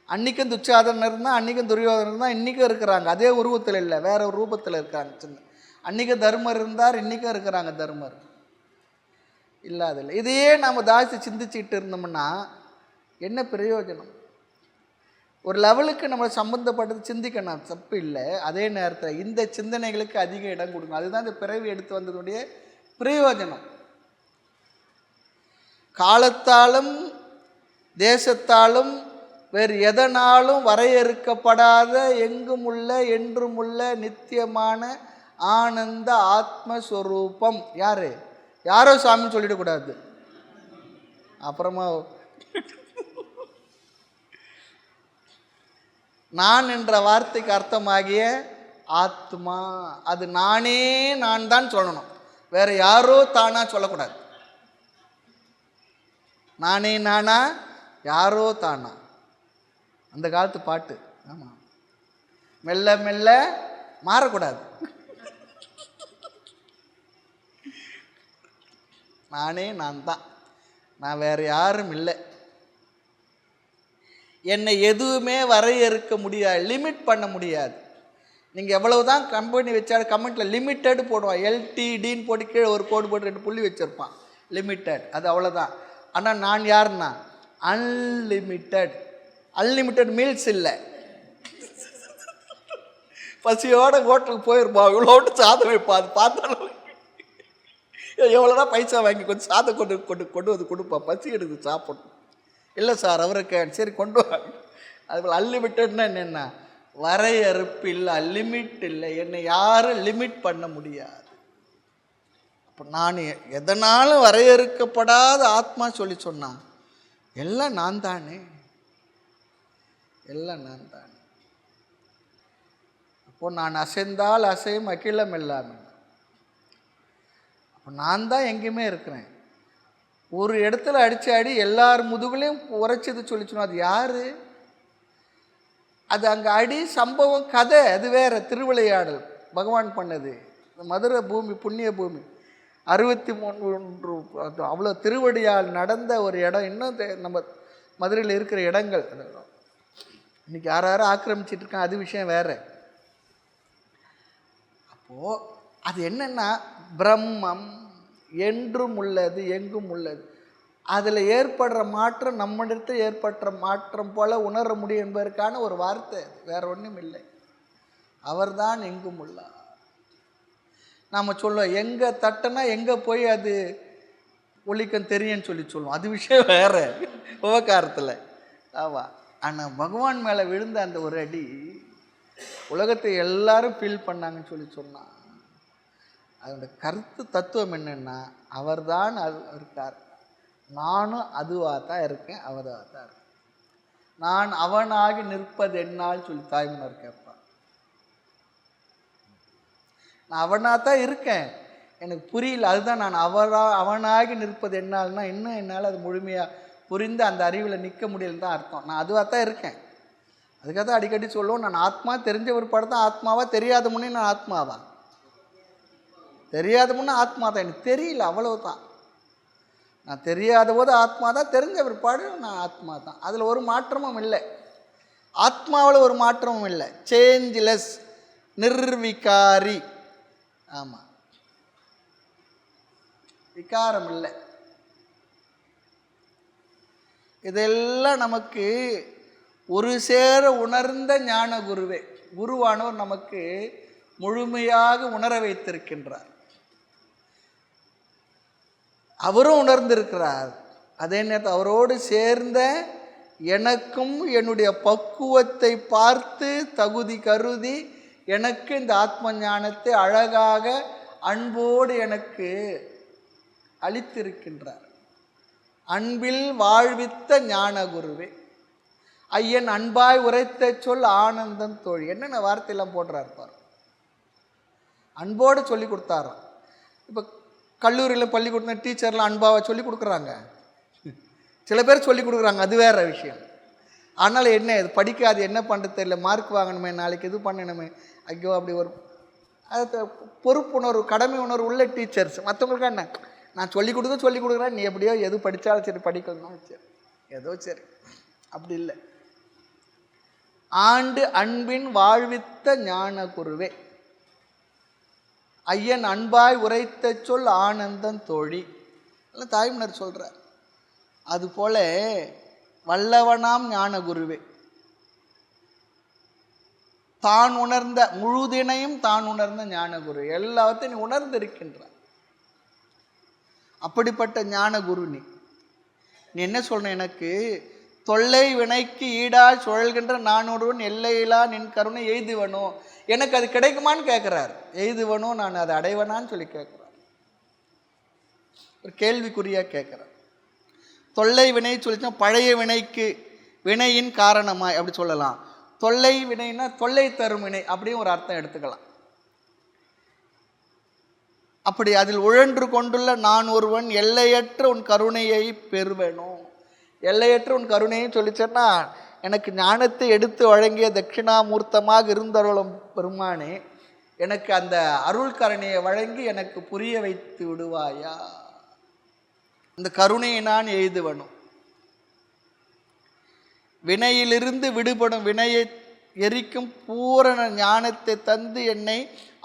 அன்றைக்கும் துச்சாதனன் இருந்தால், அன்றைக்கும் துரியோதனன் இருந்தால், இன்றைக்கும் இருக்கிறாங்க. அதே உருவத்தில் இல்லை, வேற ஒரு ரூபத்தில் இருக்காங்க. சின்ன அன்றைக்கும் தர்மர் இருந்தார், இன்றைக்கும் இருக்கிறாங்க தர்மர். இல்லாதில்லை. இதையே நாம் தாசி சிந்திச்சுக்கிட்டு இருந்தோம்னா என்ன பிரயோஜனம்? ஒரு லெவலுக்கு நம்ம சம்பந்தப்பட்டது சிந்திக்கணும், தப்பு இல்லை. அதே நேரத்தில் இந்த சிந்தனைகளுக்கு அதிக இடம் கொடுக்கணும். அதுதான் இந்த பிறவி எடுத்து வந்ததுடைய பிரயோஜனம். காலத்தாலும் தேசத்தாலும் வேறு எதனாலும் வரையறுக்கப்படாத எங்கும் உள்ள என்றும் உள்ள நித்தியமான ஆனந்த ஆத்மஸ்வரூபம். யாரு? யாரோ சாமின்னு சொல்லிடக்கூடாது. அப்புறமா நான் என்ற வார்த்தைக்கு அர்த்தமாகிய ஆத்மா, அது நானே நான் தான் சொல்லணும், வேற யாரோ தானா சொல்லக்கூடாது. நானே நானா, யாரோ தானா. அந்த காலத்து பாட்டு. ஆமாம், மெல்ல மெல்ல மாறக்கூடாது. நானே நான் தான், நான் வேறு யாரும் இல்லை. என்னை எதுவுமே வரையறுக்க முடியாது, லிமிட் பண்ண முடியாது. நீங்கள் எவ்வளவு தான் கம்பெனி வச்சாலும் கமெண்ட்டில் லிமிட்டட் போடுவான், எல்டிடின்னு போட்டு கீழே ஒரு கோடு போட்டு 2 புள்ளி வச்சுருப்பான், லிமிட்டட். அது அவ்வளோதான். ஆனால் நான் யாருன்னா அன்லிமிட்டட். அன்லிமிட்டட் மீல்ஸ் இல்லை. பசியோட ஹோட்டலுக்கு போயிருப்பா, இவ்வளோட்டு சாதம் வைப்பா, அது பார்த்தாலும் எவ்வளோனா பைசா வாங்கி கொஞ்சம் சாதம் கொண்டு கொண்டு கொண்டு வந்து கொடுப்பா, பசி எடுத்து சாப்பிடணும். இல்லை சார் அவருக்கு, சரி கொண்டு வாங்க. அதுபோல் அன்லிமிட்டட்னா என்னென்னா வரையறுப்பு இல்லை, லிமிட் இல்லை. என்னை யாரும் லிமிட் பண்ண முடியாது. அப்போ நான் எதனாலும் வரையறுக்கப்படாத ஆத்மா சொல்லி சொன்னான். எல்லாம் நான் தானே, எல்லாம் நான் தானே. அப்போது நான் அசைந்தால் அசையும் அகிலம் எல்லாமே. அப்போ நான் தான் எங்கேயுமே இருக்கிறேன். ஒரு இடத்துல அடித்து அடி எல்லார் முதுகுலையும் உரைச்சது சொல்லி சொன்னோம். அது யார்? அது அங்கே அடி சம்பவம் கதை, அது வேற. திருவிளையாடல் பகவான் பண்ணது. மதுரை பூமி, புண்ணிய பூமி, 63 அவ்வளோ திருவடியால் நடந்த ஒரு இடம். இன்னும் நம்ம மதுரையில் இருக்கிற இடங்கள் அதெல்லாம் இன்றைக்கி யாரும் ஆக்கிரமிச்சிட்டு இருக்காங்க, அது விஷயம் வேறு. அப்போது அது என்னென்னா பிரம்மம் என்றும் உள்ளது, எங்கும் உள்ளது. அதில் ஏற்படுற மாற்றம் நம்மிடத்தில் ஏற்பட்ட மாற்றம் போல உணர முடியும் என்பதற்கான ஒரு வார்த்தை, வேற ஒன்றும் இல்லை. அவர்தான் எங்கும் உள்ளார். நாம் சொல்லுவோம் எங்கே தட்டினா எங்கே போய் அது ஒழிக்கும் தெரியும்னு சொல்லுவோம். அது விஷயம் வேற உபகாரத்தில். ஆமாம். ஆனால் பகவான் மேலே விழுந்த அந்த ஒரு அடி உலகத்தை எல்லாரும் ஃபீல் பண்ணாங்கன்னு சொன்னான். அதோட கருத்து தத்துவம் என்னென்னா, அவர் தான் அது இருக்கார், நானும் அதுவாக தான் இருக்கேன், அவராக தான் இருக்கேன். நான் அவனாகி நிற்பது என்னால் தாய்மன்னர் கேட்பான். நான் அவனாக தான் இருக்கேன், எனக்கு புரியல, அதுதான் நான் அவனாகி நிற்பது என்னால்னா இன்னும் என்னால் அது முழுமையாக புரிந்து அந்த அறிவில் நிற்க முடியலன்னு தான் அர்த்தம். நான் அதுவாக தான் இருக்கேன். அதுக்காக தான் அடிக்கடி சொல்லுவோம், நான் ஆத்மா தெரிஞ்ச ஒரு படம் தான் ஆத்மாவா, தெரியாத முன்னே நான் ஆத்மாவா? தெரியாத முன்னே ஆத்மா தான், எனக்கு தெரியல, அவ்வளவுதான். நான் தெரியாத போது ஆத்மா தான், தெரிஞ்ச பிற்பாடு நான் ஆத்மா தான். அதில் ஒரு மாற்றமும் இல்லை, ஆத்மாவில் ஒரு மாற்றமும் இல்லை. சேஞ்ச்லெஸ், நிர்விகாரி. ஆமாம், விகாரம் இல்லை. இதெல்லாம் நமக்கு ஒரு சேர உணர்ந்த ஞான குருவே, குருவானவர் நமக்கு முழுமையாக உணர வைத்திருக்கின்றார். அவரும் உணர்ந்திருக்கிறார். அதே நேரத்தில் அவரோடு சேர்ந்த எனக்கும் என்னுடைய பக்குவத்தை பார்த்து தகுதி கருதி எனக்கு இந்த ஆத்ம ஞானத்தை அழகாக அன்போடு எனக்கு அளித்திருக்கின்றார். அன்பில் வாழ்வித்த ஞான குருவே, ஐயன் அன்பாய் உரைத்த சொல் ஆனந்தம் தோழி. என்னென்ன வார்த்தையெல்லாம் போடுறாரு பாரு. அன்போடு சொல்லி கொடுத்தாராம். இப்போ கல்லூரியில் பள்ளிக்கூடத்தில் டீச்சர்லாம் அன்பாவை சொல்லி கொடுக்குறாங்க, சில பேர் சொல்லி கொடுக்குறாங்க, அது வேற விஷயம். ஆனால் என்ன, இது படிக்காது, என்ன பண்ணுறது தெரியல, மார்க் வாங்கணுமே, நாளைக்கு இது பண்ணணுமே, ஐயோ அப்படி ஒரு அது பொறுப்புணர்வு, கடமை உணர்வு உள்ள டீச்சர்ஸ். மற்றவங்களுக்கு என்ன, நான் சொல்லி கொடுக்குறேன், நீ எப்படியோ எது படித்தாலும் சரி, படிக்கணும் சரி, ஏதோ சரி, அப்படி இல்லை. ஆண்டு அன்பின் வாழ்வித்த ஞான குருவே, ஐயன் அன்பாய் உரைத்த சொல் ஆனந்தம் தோழி, தாய்மன்னர் சொல்கிறார். அதுபோல வல்லவனாம் ஞான குருவே, தான் உணர்ந்த முழுதினையும் தான் உணர்ந்த ஞான குரு, எல்லாத்தையும் நீ உணர்ந்திருக்கின்றார். அப்படிப்பட்ட ஞான குரு நீ என்ன சொல்ற, எனக்கு தொல்லை வினைக்கு ஈடாய் சுழல்கின்ற நான் ஒருவன் எல்லையிலா நின் கருணை எய்துவனோ, எனக்கு அது கிடைக்குமான்னு கேட்குறார். எய்துவனோ, நான் அதை அடைவனான்னு சொல்லி கேட்குறார். ஒரு கேள்விக்குறியாக கேட்குறார். தொல்லை வினை சொல்லிச்சுன்னா பழைய வினைக்கு வினையின் காரணமாய் அப்படி சொல்லலாம். தொல்லை வினைன்னா தொல்லை தரும் வினை அப்படியும் ஒரு அர்த்தம் எடுத்துக்கலாம். அப்படி அதில் உழன்று கொண்டுள்ள நான் ஒருவன் எல்லையற்ற உன் கருணையை பெறுவேணும். எல்லையற்ற உன் கருணையை சொல்லிச்சேன்னா, எனக்கு ஞானத்தை எடுத்து வழங்கிய தட்சிணாமூர்த்தமாக இருந்தவர்களும் பெருமானே, எனக்கு அந்த அருள் கருணையை வழங்கி எனக்கு புரிய வைத்து விடுவாயா, அந்த கருணையை நான் எய்துவனும். வினையிலிருந்து விடுபடும் வினையை எரிக்கும் பூரண ஞானத்தை தந்து என்னை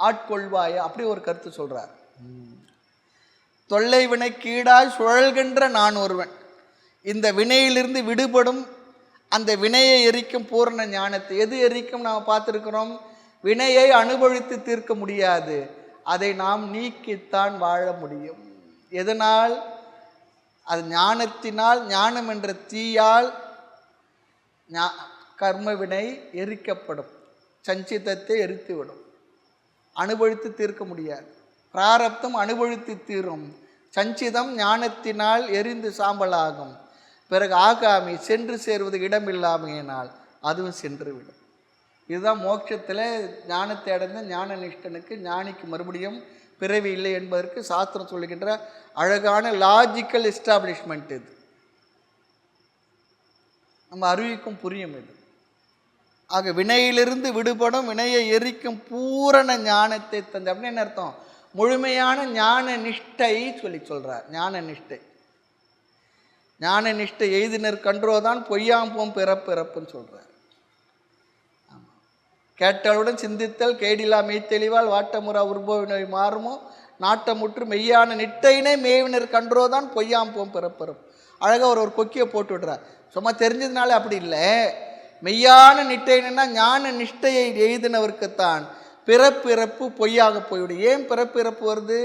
ஆட்கொள்வாயா, அப்படி ஒரு கருத்து சொல்றார். தொல்லை வினை கீடாய் சுழல்கின்ற நான் ஒருவன், இந்த வினையிலிருந்து விடுபடும் அந்த வினையை எரிக்கும் பூரண ஞானத்தை. எது எரிக்கும் நாம் பார்த்துருக்கிறோம், வினையை அனுபவித்து தீர்க்க முடியாது, அதை நாம் நீக்கித்தான் வாழ முடியும். எதனால், அது ஞானத்தினால், ஞானம் என்ற தீயால் கர்ம வினை எரிக்கப்படும், சஞ்சிதத்தை எரித்துவிடும், அனுபவித்து தீர்க்க முடியாது. பிராரப்தம் அனுபவித்து தீரும், சஞ்சிதம் ஞானத்தினால் எரிந்து சாம்பலாகும். பிறகு ஆகாமி சென்று சேருவது இடமில்லாமையினால் அதுவும் சென்று விடும். இதுதான் மோட்சத்தில் ஞானத்தை அடைந்த ஞான நிஷ்டனுக்கு, ஞானிக்கு மறுபடியும் பிறவி இல்லை என்பதற்கு சாஸ்திரம் சொல்லுகின்ற அழகான லாஜிக்கல் எஸ்டாப்ளிஷ்மெண்ட். இது நம்ம அறிவிக்கும் புரியும். இது ஆக வினையிலிருந்து விடுபடும் வினையை எரிக்கும் பூரண ஞானத்தை தந்து, அப்படின்னு என்ன அர்த்தம், முழுமையான ஞான நிஷ்டை சொல்றார். ஞான நிஷ்டை, ஞான நிஷ்டை எய்தினர் கன்றோதான் பொய்யாம்போம் பிறப்புன்னு சொல்றார். ஆமாம், கேட்டவுடன் சிந்தித்தல் கேடிலா மெய்த்தெளிவால் வாட்டமுறா உருபோவினை மாறுமோ நாட்டமுற்று மெய்யான நிட்டையினை மேவினர் கன்றோதான் பொய்யாம்போம் பிறப்பு. அழகாக ஒரு கொக்கியை போட்டு விடுறார். சும்மா தெரிஞ்சதுனால அப்படி இல்லை, மெய்யான நிட்டைன்னா ஞான நிஷ்டையை எய்தினவருக்குத்தான் பிறப்பிறப்பு பொய்யாக போய்விடும். ஏன் பிறப்பிறப்பு வருது?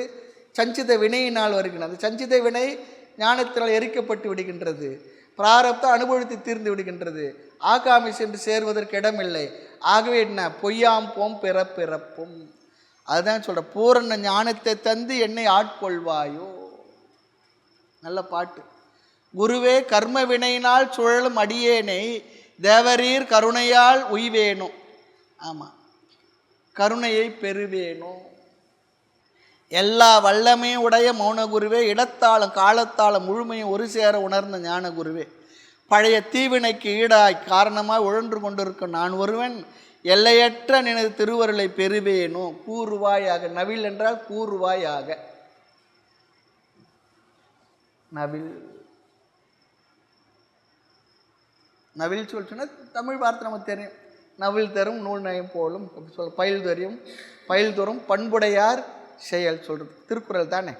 சஞ்சித வினையினால் வருகின்றது. அந்த சஞ்சித வினை ஞானத்தினால் எரிக்கப்பட்டு விடுகின்றது. பிராரப்தம் அனுபவித்து தீர்ந்து விடுகின்றது. ஆகாமி சென்று சேர்வதற்கு இடமில்லை. ஆகவே என்ன? பொய்யாம் போம் பிறப்பிறப்பும். அதுதான் சொல்ற, பூரண ஞானத்தை தந்து என்னை ஆட்கொள்வாயோ. நல்ல பாட்டு. குருவே கர்ம வினையினால் சுழலும் அடியேனை தேவரீர் கருணையால் உய்வேணும். ஆமாம், கருணையை பெறுவேனோ. எல்லா வல்லமையும் உடைய மௌன குருவே, இடத்தாலும் காலத்தாலும் முழுமையும் ஒரு சேர உணர்ந்த ஞான குருவே, பழைய தீவினைக்கு ஈடாய் காரணமாய் உழன்று கொண்டிருக்கும் நான் ஒருவன் எல்லையற்ற நினது திருவருளை பெறுவேனோ. கூறுவாயாக. நவில் என்றால் கூறுவாயாக. நவில் நவில் சொல்லிச்சுன்னா தமிழ் வார்த்தை நமக்கு தெரியும். நவில் தரும் நூல் நயம் போலும் சொல். பயில் தெரியும் பயில் தரும் பண்புடையார் செயல் சொல்கிறது திருக்குறள் தானே.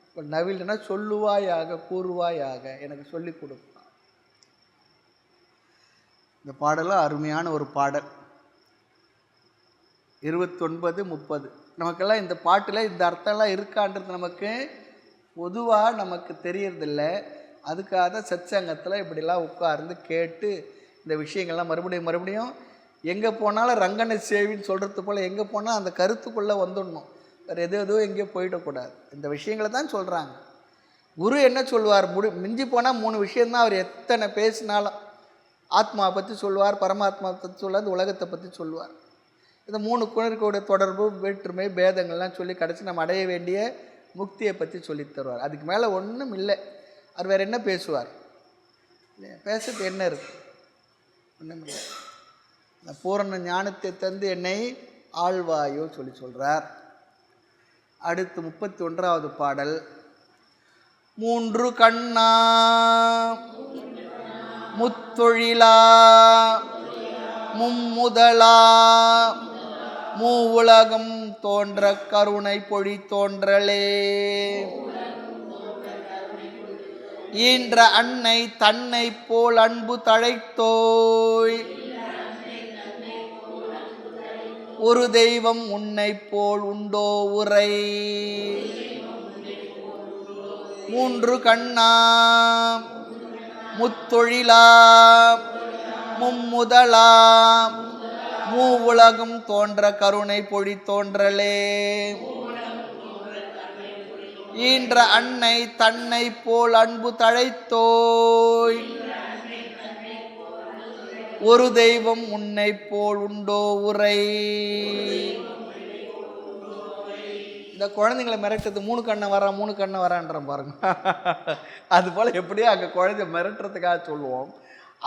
இப்போ நவில்னா சொல்லுவாயாக, கூறுவாயாக, எனக்கு சொல்லிக் கொடுப்பான். இந்த பாடலும் அருமையான ஒரு பாடல். 29, 30 நமக்கெல்லாம் இந்த பாட்டில் இந்த அர்த்தம்லாம் இருக்கான்றது நமக்கு பொதுவாக நமக்கு தெரியறதில்லை. அதுக்காக சத்சங்கத்தில் இப்படிலாம் உட்கார்ந்து கேட்டு இந்த விஷயங்கள்லாம் மறுபடியும் எங்கே போனாலும் ரங்கனை சேவின்னு சொல்கிறது போல் எங்கே போனால் அந்த கருத்துக்குள்ளே வந்துடணும். வேறு எதோ எங்கேயோ போயிடக்கூடாது. இந்த விஷயங்களை தான் சொல்கிறாங்க. குரு என்ன சொல்லுவார்? மிஞ்சி போனால் 3 விஷயந்தான். அவர் எத்தனை பேசினாலும் ஆத்மாவை பற்றி சொல்லுவார், பரமாத்மாவை பற்றி சொல்லுவார், இந்த உலகத்தை பற்றி சொல்லுவார். இந்த 3 குணர்களுடைய தொடர்பு, வேற்றுமை, பேதங்கள்லாம் சொல்லி கடைசி நம்ம அடைய வேண்டிய முக்தியை பற்றி சொல்லித் தருவார். அதுக்கு மேலே ஒன்றும் இல்லை. அவர் வேறு என்ன பேசுவார்? பேசுறது என்ன இருக்கு? ஒன்றும் இல்லை. இந்த பூரண ஞானத்தை தந்து என்னை ஆழ்வாயோ சொல்லி சொல்கிறார். அடுத்து 31வது பாடல். 3 கண்ணா முத்தொழிலா மும்முதலா மூவுலகம் தோன்ற கருணை பொழி தோன்றலே ஈன்ற அன்னை தன்னை போல் அன்பு தழைத்தோய் ஒரு தெய்வம் உன்னை போல் உண்டோ உரை. 3 கண்ணா முத்தொழிலா மும்முதலா மூவுலகம் தோன்ற கருணை பொழி தோன்றலே ஈன்ற அன்னை தன்னை போல் அன்பு தழைத்தோய் ஒரு தெய்வம் உன்னை போல் உண்டோ உரை. இந்த குழந்தைங்களை மிரட்டுறது 3 கண்ணை வரான் 3 கண்ணை வரான்ற பாருங்க. அது போல் எப்படியோ அங்கே குழந்தை மிரட்டுறதுக்காக சொல்லுவோம்.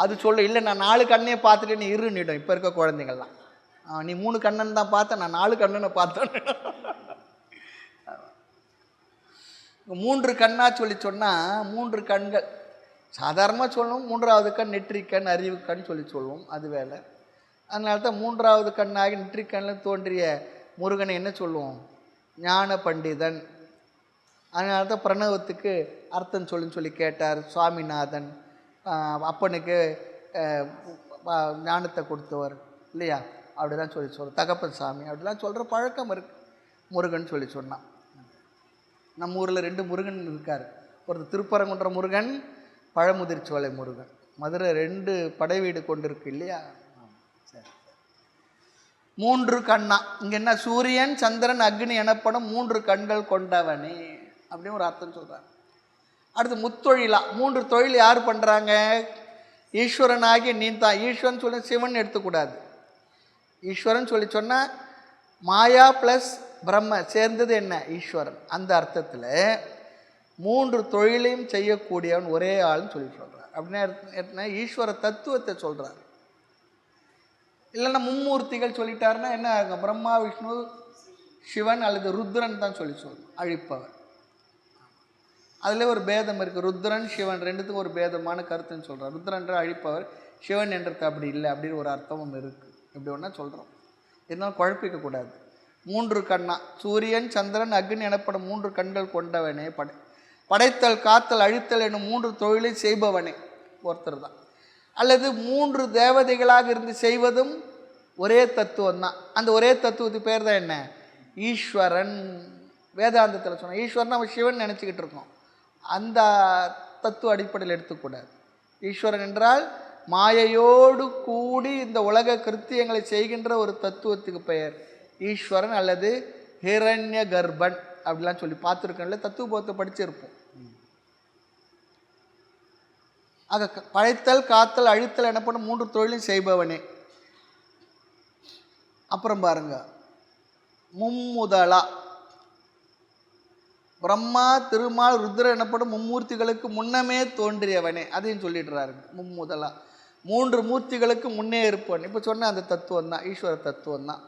அது சொல்ல இல்லை, நான் 4 கண்ணையே பார்த்துட்டு நீ இருன்னிடும். இப்போ இருக்க குழந்தைங்கள்லாம் நீ 3 கண்ணன் தான் பார்த்த, நான் 4 கண்ணனை பார்த்தேன். 3 கண்ணா சொல்லி சொன்னால் 3 கண்கள் சாதாரணமாக சொல்லணும். 3வது கண் நெற்றிக்கண், அறிவு கண் சொல்லி சொல்லுவோம். அது வேலை. அதனால தான் 3வது கண்ணாகி நெற்றிக்கண்ணில் தோன்றிய முருகனை என்ன சொல்லுவோம்? ஞான பண்டிதன். அதனால தான் பிரணவத்துக்கு அர்த்தம் சொல்லி கேட்டார் சுவாமிநாதன். அப்பனுக்கு ஞானத்தை கொடுத்தவர் இல்லையா? அப்படிலாம் சொல்ல தகப்பன் சாமி அப்படிலாம் சொல்கிற பழக்கம் இருக்குது. முருகன் சொல்லி சொன்னான். நம்ம ஊரில் 2 முருகன் இருக்கார். ஒருத்தர் திருப்பரங்குன்ற முருகன், பழமுதிர்ச்சோலை முருகன். மதுரை 2 படை வீடு கொண்டு இருக்கு இல்லையா? சரி. 3 கண்ணா இங்கே என்ன? சூரியன் சந்திரன் அக்னி எனப்படும் 3 கண்கள் கொண்டவனே அப்படின்னு ஒரு அர்த்தம் சொல்கிறார். அடுத்து முத்தொழிலா 3 தொழில் யார் பண்ணுறாங்க? ஈஸ்வரனாகி நீ தான். ஈஸ்வரன் சொல்லி சிவன் எடுத்துக்கூடாது. ஈஸ்வரன் சொல்லி சொன்னால் மாயா ப்ளஸ் பிரம்ம சேர்ந்தது என்ன? ஈஸ்வரன். அந்த அர்த்தத்தில் 3 தொழிலையும் செய்யக்கூடியவன் ஒரே ஆள்னு சொல்லி சொல்கிறார். அப்படின்னா ஈஸ்வர தத்துவத்தை சொல்கிறார். இல்லைன்னா மும்மூர்த்திகள் சொல்லிட்டாருன்னா என்ன ஆகும்? பிரம்மா, விஷ்ணு, சிவன் அல்லது ருத்ரன் தான் சொல்லணும். அழிப்பவர். அதில் ஒரு பேதம் இருக்குது. ருத்ரன் சிவன் 2த்துக்கும் ஒரு பேதமான கருத்துன்னு சொல்கிறார். ருத்ரன்ற அழிப்பவர், சிவன் என்றது அப்படி இல்லை அப்படின்னு ஒரு அர்த்தமும் இருக்குது. இப்படி ஒன்றா சொல்கிறோம். இருந்தாலும் குழப்பிக்கக்கூடாது. 3 கண்ணா சூரியன் சந்திரன் அக்னி எனப்படும் 3 கண்கள் கொண்டவனே படைத்தல் காத்தல் அழித்தல் என்னும் 3 தொழிலை செய்பவனே ஒருத்தர் தான். அல்லது 3 தேவதைகளாக இருந்து செய்வதும் ஒரே தத்துவம் தான். அந்த ஒரே தத்துவத்துக்கு பேர் தான் என்ன? ஈஸ்வரன். வேதாந்தத்தில் சொன்ன ஈஸ்வரன் நம்ம சிவன் நினச்சிக்கிட்டு இருக்கோம். அந்த தத்துவ அடிப்படையில் எடுத்துக்கூடாது. ஈஸ்வரன் என்றால் மாயையோடு கூடி இந்த உலக கிருத்தியங்களை செய்கின்ற ஒரு தத்துவத்துக்கு பெயர் ஈஸ்வரன் அல்லது ஹிரண்ய கர்ப்பன் அப்படிலாம் சொல்லி பார்த்துருக்கோம்ல, தத்துவ போதத்தை படிச்சிருப்போம். ஆக படைத்தல், காத்தல், அழித்தல் எனப்படும் 3 தொழிலும் செய்பவனே. அப்புறம் பாருங்க, மும்முதலா பிரம்மா, திருமால், ருத்ர எனப்படும் மும்மூர்த்திகளுக்கு முன்னமே தோன்றியவனே, அதையும் சொல்லிடுறாரு. மும்முதலா 3 மூர்த்திகளுக்கு முன்னே இருப்பவன். இப்போ சொன்ன அந்த தத்துவம் தான் ஈஸ்வர தத்துவம் தான்.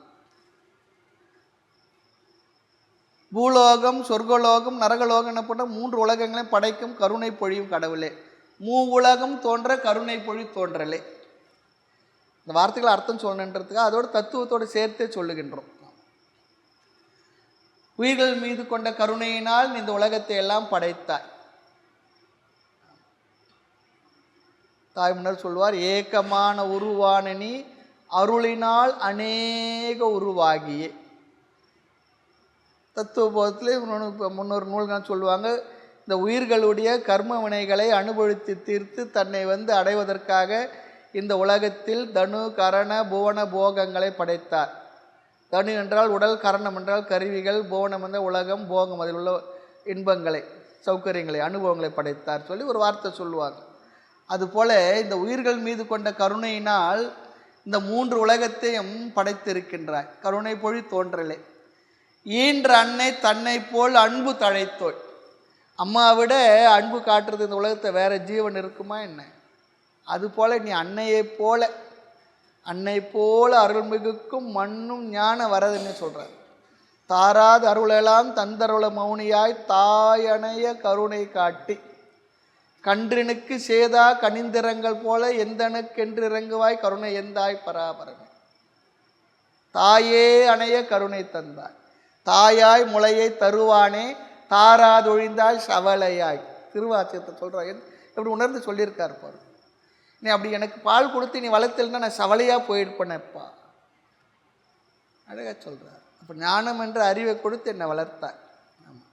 பூலோகம், சொர்க்கலோகம், நரகலோகம் எனப்படும் 3 உலகங்களையும் படைக்கும் கருணை பொழியும் கடவுளே. உலகம் தோன்ற கருணை பொழி தோன்றலே. இந்த வார்த்தைகளை அர்த்தம் சொல்லணுன்றதுக்கு அதோட தத்துவத்தோடு சேர்த்தே சொல்லுகின்றோம். உயிர்கள் மீது கொண்ட கருணையினால் இந்த உலகத்தை எல்லாம் படைத்தாய். தாய் முன்னர் சொல்வார், ஏக்கமான உருவான நீ அருளினால் அநேக உருவாகியே. தத்துவ போதத்தில் முன்னொரு நூல்கள் சொல்லுவாங்க, இந்த உயிர்களுடைய கர்ம வினைகளை அனுபவித்து தீர்த்து தன்னை அடைவதற்காக இந்த உலகத்தில் தனு, கரண, புவன போகங்களை படைத்தார். தனு என்றால் உடல், கரணம் என்றால் கருவிகள், புவனம் என்றால் உலகம், போகம் அதில் உள்ள இன்பங்களை, சௌகரியங்களை, அனுபவங்களை படைத்தார் சொல்லி ஒரு வார்த்தை சொல்லுவாங்க. அதுபோல இந்த உயிர்கள் மீது கொண்ட கருணையினால் இந்த 3 உலகத்தையும் படைத்திருக்கின்றாய். கருணை பொழி தோன்றலே. ஈன்ற அன்னை தன்னை போல் அன்பு தழைத்தோய். அம்மாவிட அன்பு காட்டுறது இந்த உலகத்தை வேற ஜீவன் இருக்குமா என்ன? அதுபோல நீ அன்னை போல அருள்மிகுக்கும் மண்ணும் ஞான வரதுன்னு சொல்கிறார். தாராது அருளெல்லாம் தந்தருள மௌனியாய் தாயணைய கருணை காட்டி கன்றினுக்கு சேதா கனிந்திரங்கள் போல எந்தனுக்கென்று இறங்குவாய் கருணை எந்தாய் பராபரமே. தாயே அணைய கருணை தந்தாய், தாயாய் முளையை தருவானே தாராதொழிந்தாய் சவலையாய். திருவாச்சகத்தை சொல்கிறாய், எப்படி உணர்ந்து சொல்லியிருக்கார் பாரு. நீ அப்படி எனக்கு பால் கொடுத்து நீ வளர்த்தல்னா நான் சவலையாக போயிருப்பேனப்பா. அழகாக சொல்கிறார். அப்போ ஞானம் என்ற அறிவை கொடுத்து என்னை வளர்த்தாய். ஆமாம்.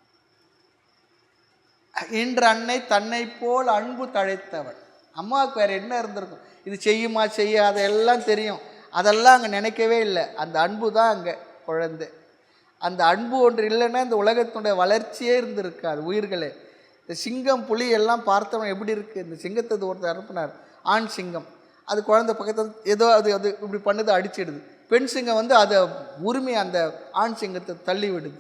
இன்று அன்னை தன்னை போல் அன்பு தழைத்தவன். அம்மாவுக்கு வேறு என்ன இருந்திருக்கும்? இது செய்யுமா செய்யாத எல்லாம் தெரியும், அதெல்லாம் அங்கே நினைக்கவே இல்லை. அந்த அன்பு தான் அங்கே குழந்தை. அந்த அன்பு ஒன்று இல்லைன்னா இந்த உலகத்தினுடைய வளர்ச்சியே இருந்திருக்காது. உயிர்களே, இந்த சிங்கம் புலி எல்லாம் பார்த்தவன் எப்படி இருக்குது? இந்த சிங்கத்தை ஒருத்தர் அனுப்பினார், ஆண் சிங்கம். அது குழந்தை பக்கத்தில் ஏதோ அது இப்படி பண்ணுது, அடிச்சிடுது. பெண் சிங்கம் அதை உரிமை அந்த ஆண் சிங்கத்தை தள்ளி விடுது.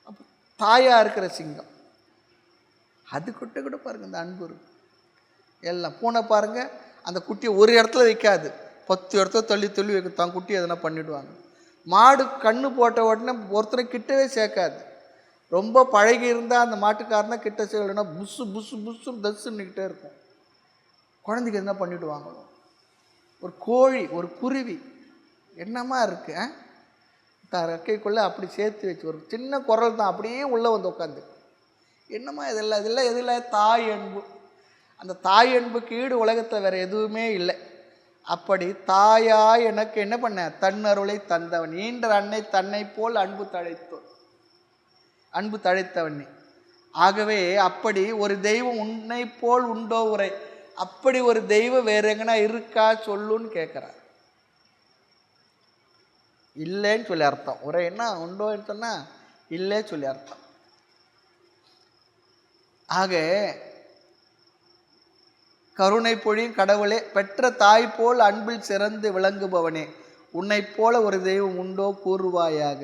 அப்போ தாயாக இருக்கிற சிங்கம் அது கூட பாருங்கள் இந்த அன்பு இருக்கு. எல்லாம் பூனை பாருங்கள், அந்த குட்டியை ஒரு இடத்துல வைக்காது, 10 இடத்துல தள்ளி தள்ளி வைக்க தான் குட்டி எதனா பண்ணிவிடுவாங்க. மாடு கண்ணு போட்ட உடனே ஒருத்தரை கிட்டவே சேர்க்காது. ரொம்ப பழகி இருந்தால் அந்த மாட்டுக்காரனா கிட்ட செய்யலைன்னா புஸ்ஸு புஸ்ஸு புஸ்ஸுன்னு தஸ்ஸுன்னுக்கிட்டே இருக்கும். குழந்தைக்கு என்ன பண்ணிவிடுவாங்களோ. ஒரு கோழி, ஒரு குருவி என்னமா இருக்கு, ரெக்கைக்குள்ளே அப்படி சேர்த்து வச்சு ஒரு சின்ன குரல் தான் அப்படியே உள்ளே உட்காந்து என்னம்மா இதெல்லாம் எதில் தாய் அன்பு. அந்த தாய் அன்புக்கு ஈடு உலகத்தில் வேறு எதுவுமே இல்லை. அப்படி தாயாய் எனக்கு என்ன பண்ண தன்னருளை தந்தவன். ஈன்ற அன்னை தன்னை போல் அன்பு தழைத்தவன் நீ. ஆகவே அப்படி ஒரு தெய்வம் உன்னை போல் உண்டோ உரை, அப்படி ஒரு தெய்வம் வேற எங்கன்னா இருக்கா சொல்லுன்னு கேட்குறார். இல்லைன்னு சொல்லி அர்த்தம். உரைன்னா உண்டோன்னு சொன்னால் இல்லை சொல்லி அர்த்தம். ஆக கருணை பொழியும் கடவுளே, பெற்ற தாய் போல் அன்பில் சிறந்து விளங்குபவனே, உன்னை போல ஒரு தெய்வம் உண்டோ கூறுவாயாக.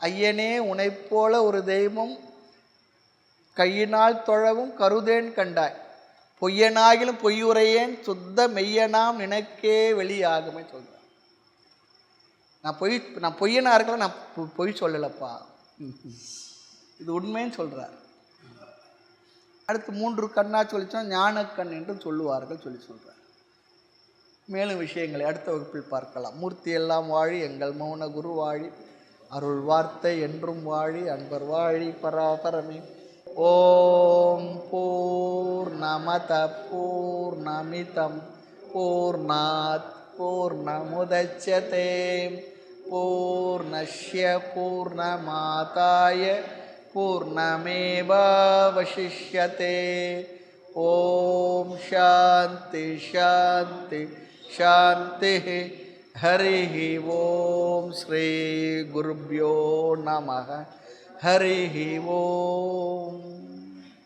ஐயனே, உன்னை போல ஒரு தெய்வம் கையினால் தொழவும் கருதேன் கண்டாய். பொய்யனாகிலும் பொய்யுரையேன் சுத்த மெய்யனாம் நினைக்கே வெளியாகுமே சொல்கிறேன். நான் பொய்யனா இருக்கல, நான் பொய் சொல்லலப்பா, இது உண்மைன்னு சொல்கிறார். அடுத்து 3 கண்ணா சொல்லிச்சோம், ஞானக்கண் என்று சொல்லுவார்கள் சொல்லி சொல்கிறார். மேலும் விஷயங்களை அடுத்த வகுப்பில் பார்க்கலாம். மூர்த்தி எல்லாம் வாழி எங்கள் மௌன குரு வாழி, அருள் வார்த்தை என்றும் வாழி, அன்பர் வாழி பராபரமே. ஓம் பூர்ணமத பூர்ணமிதம் பூர்ணாத் பூர்ணமுதச்யதே பூர்ணஸ்ய பூர்ணமாதாய பூர்ணமேவாவசிஷ்யதே. ஓம் சாந்தி சாந்தி சாந்தி. ஹரி ஓம் ஸ்ரீ குருப்யோ நமः. ஹரி ஓம்.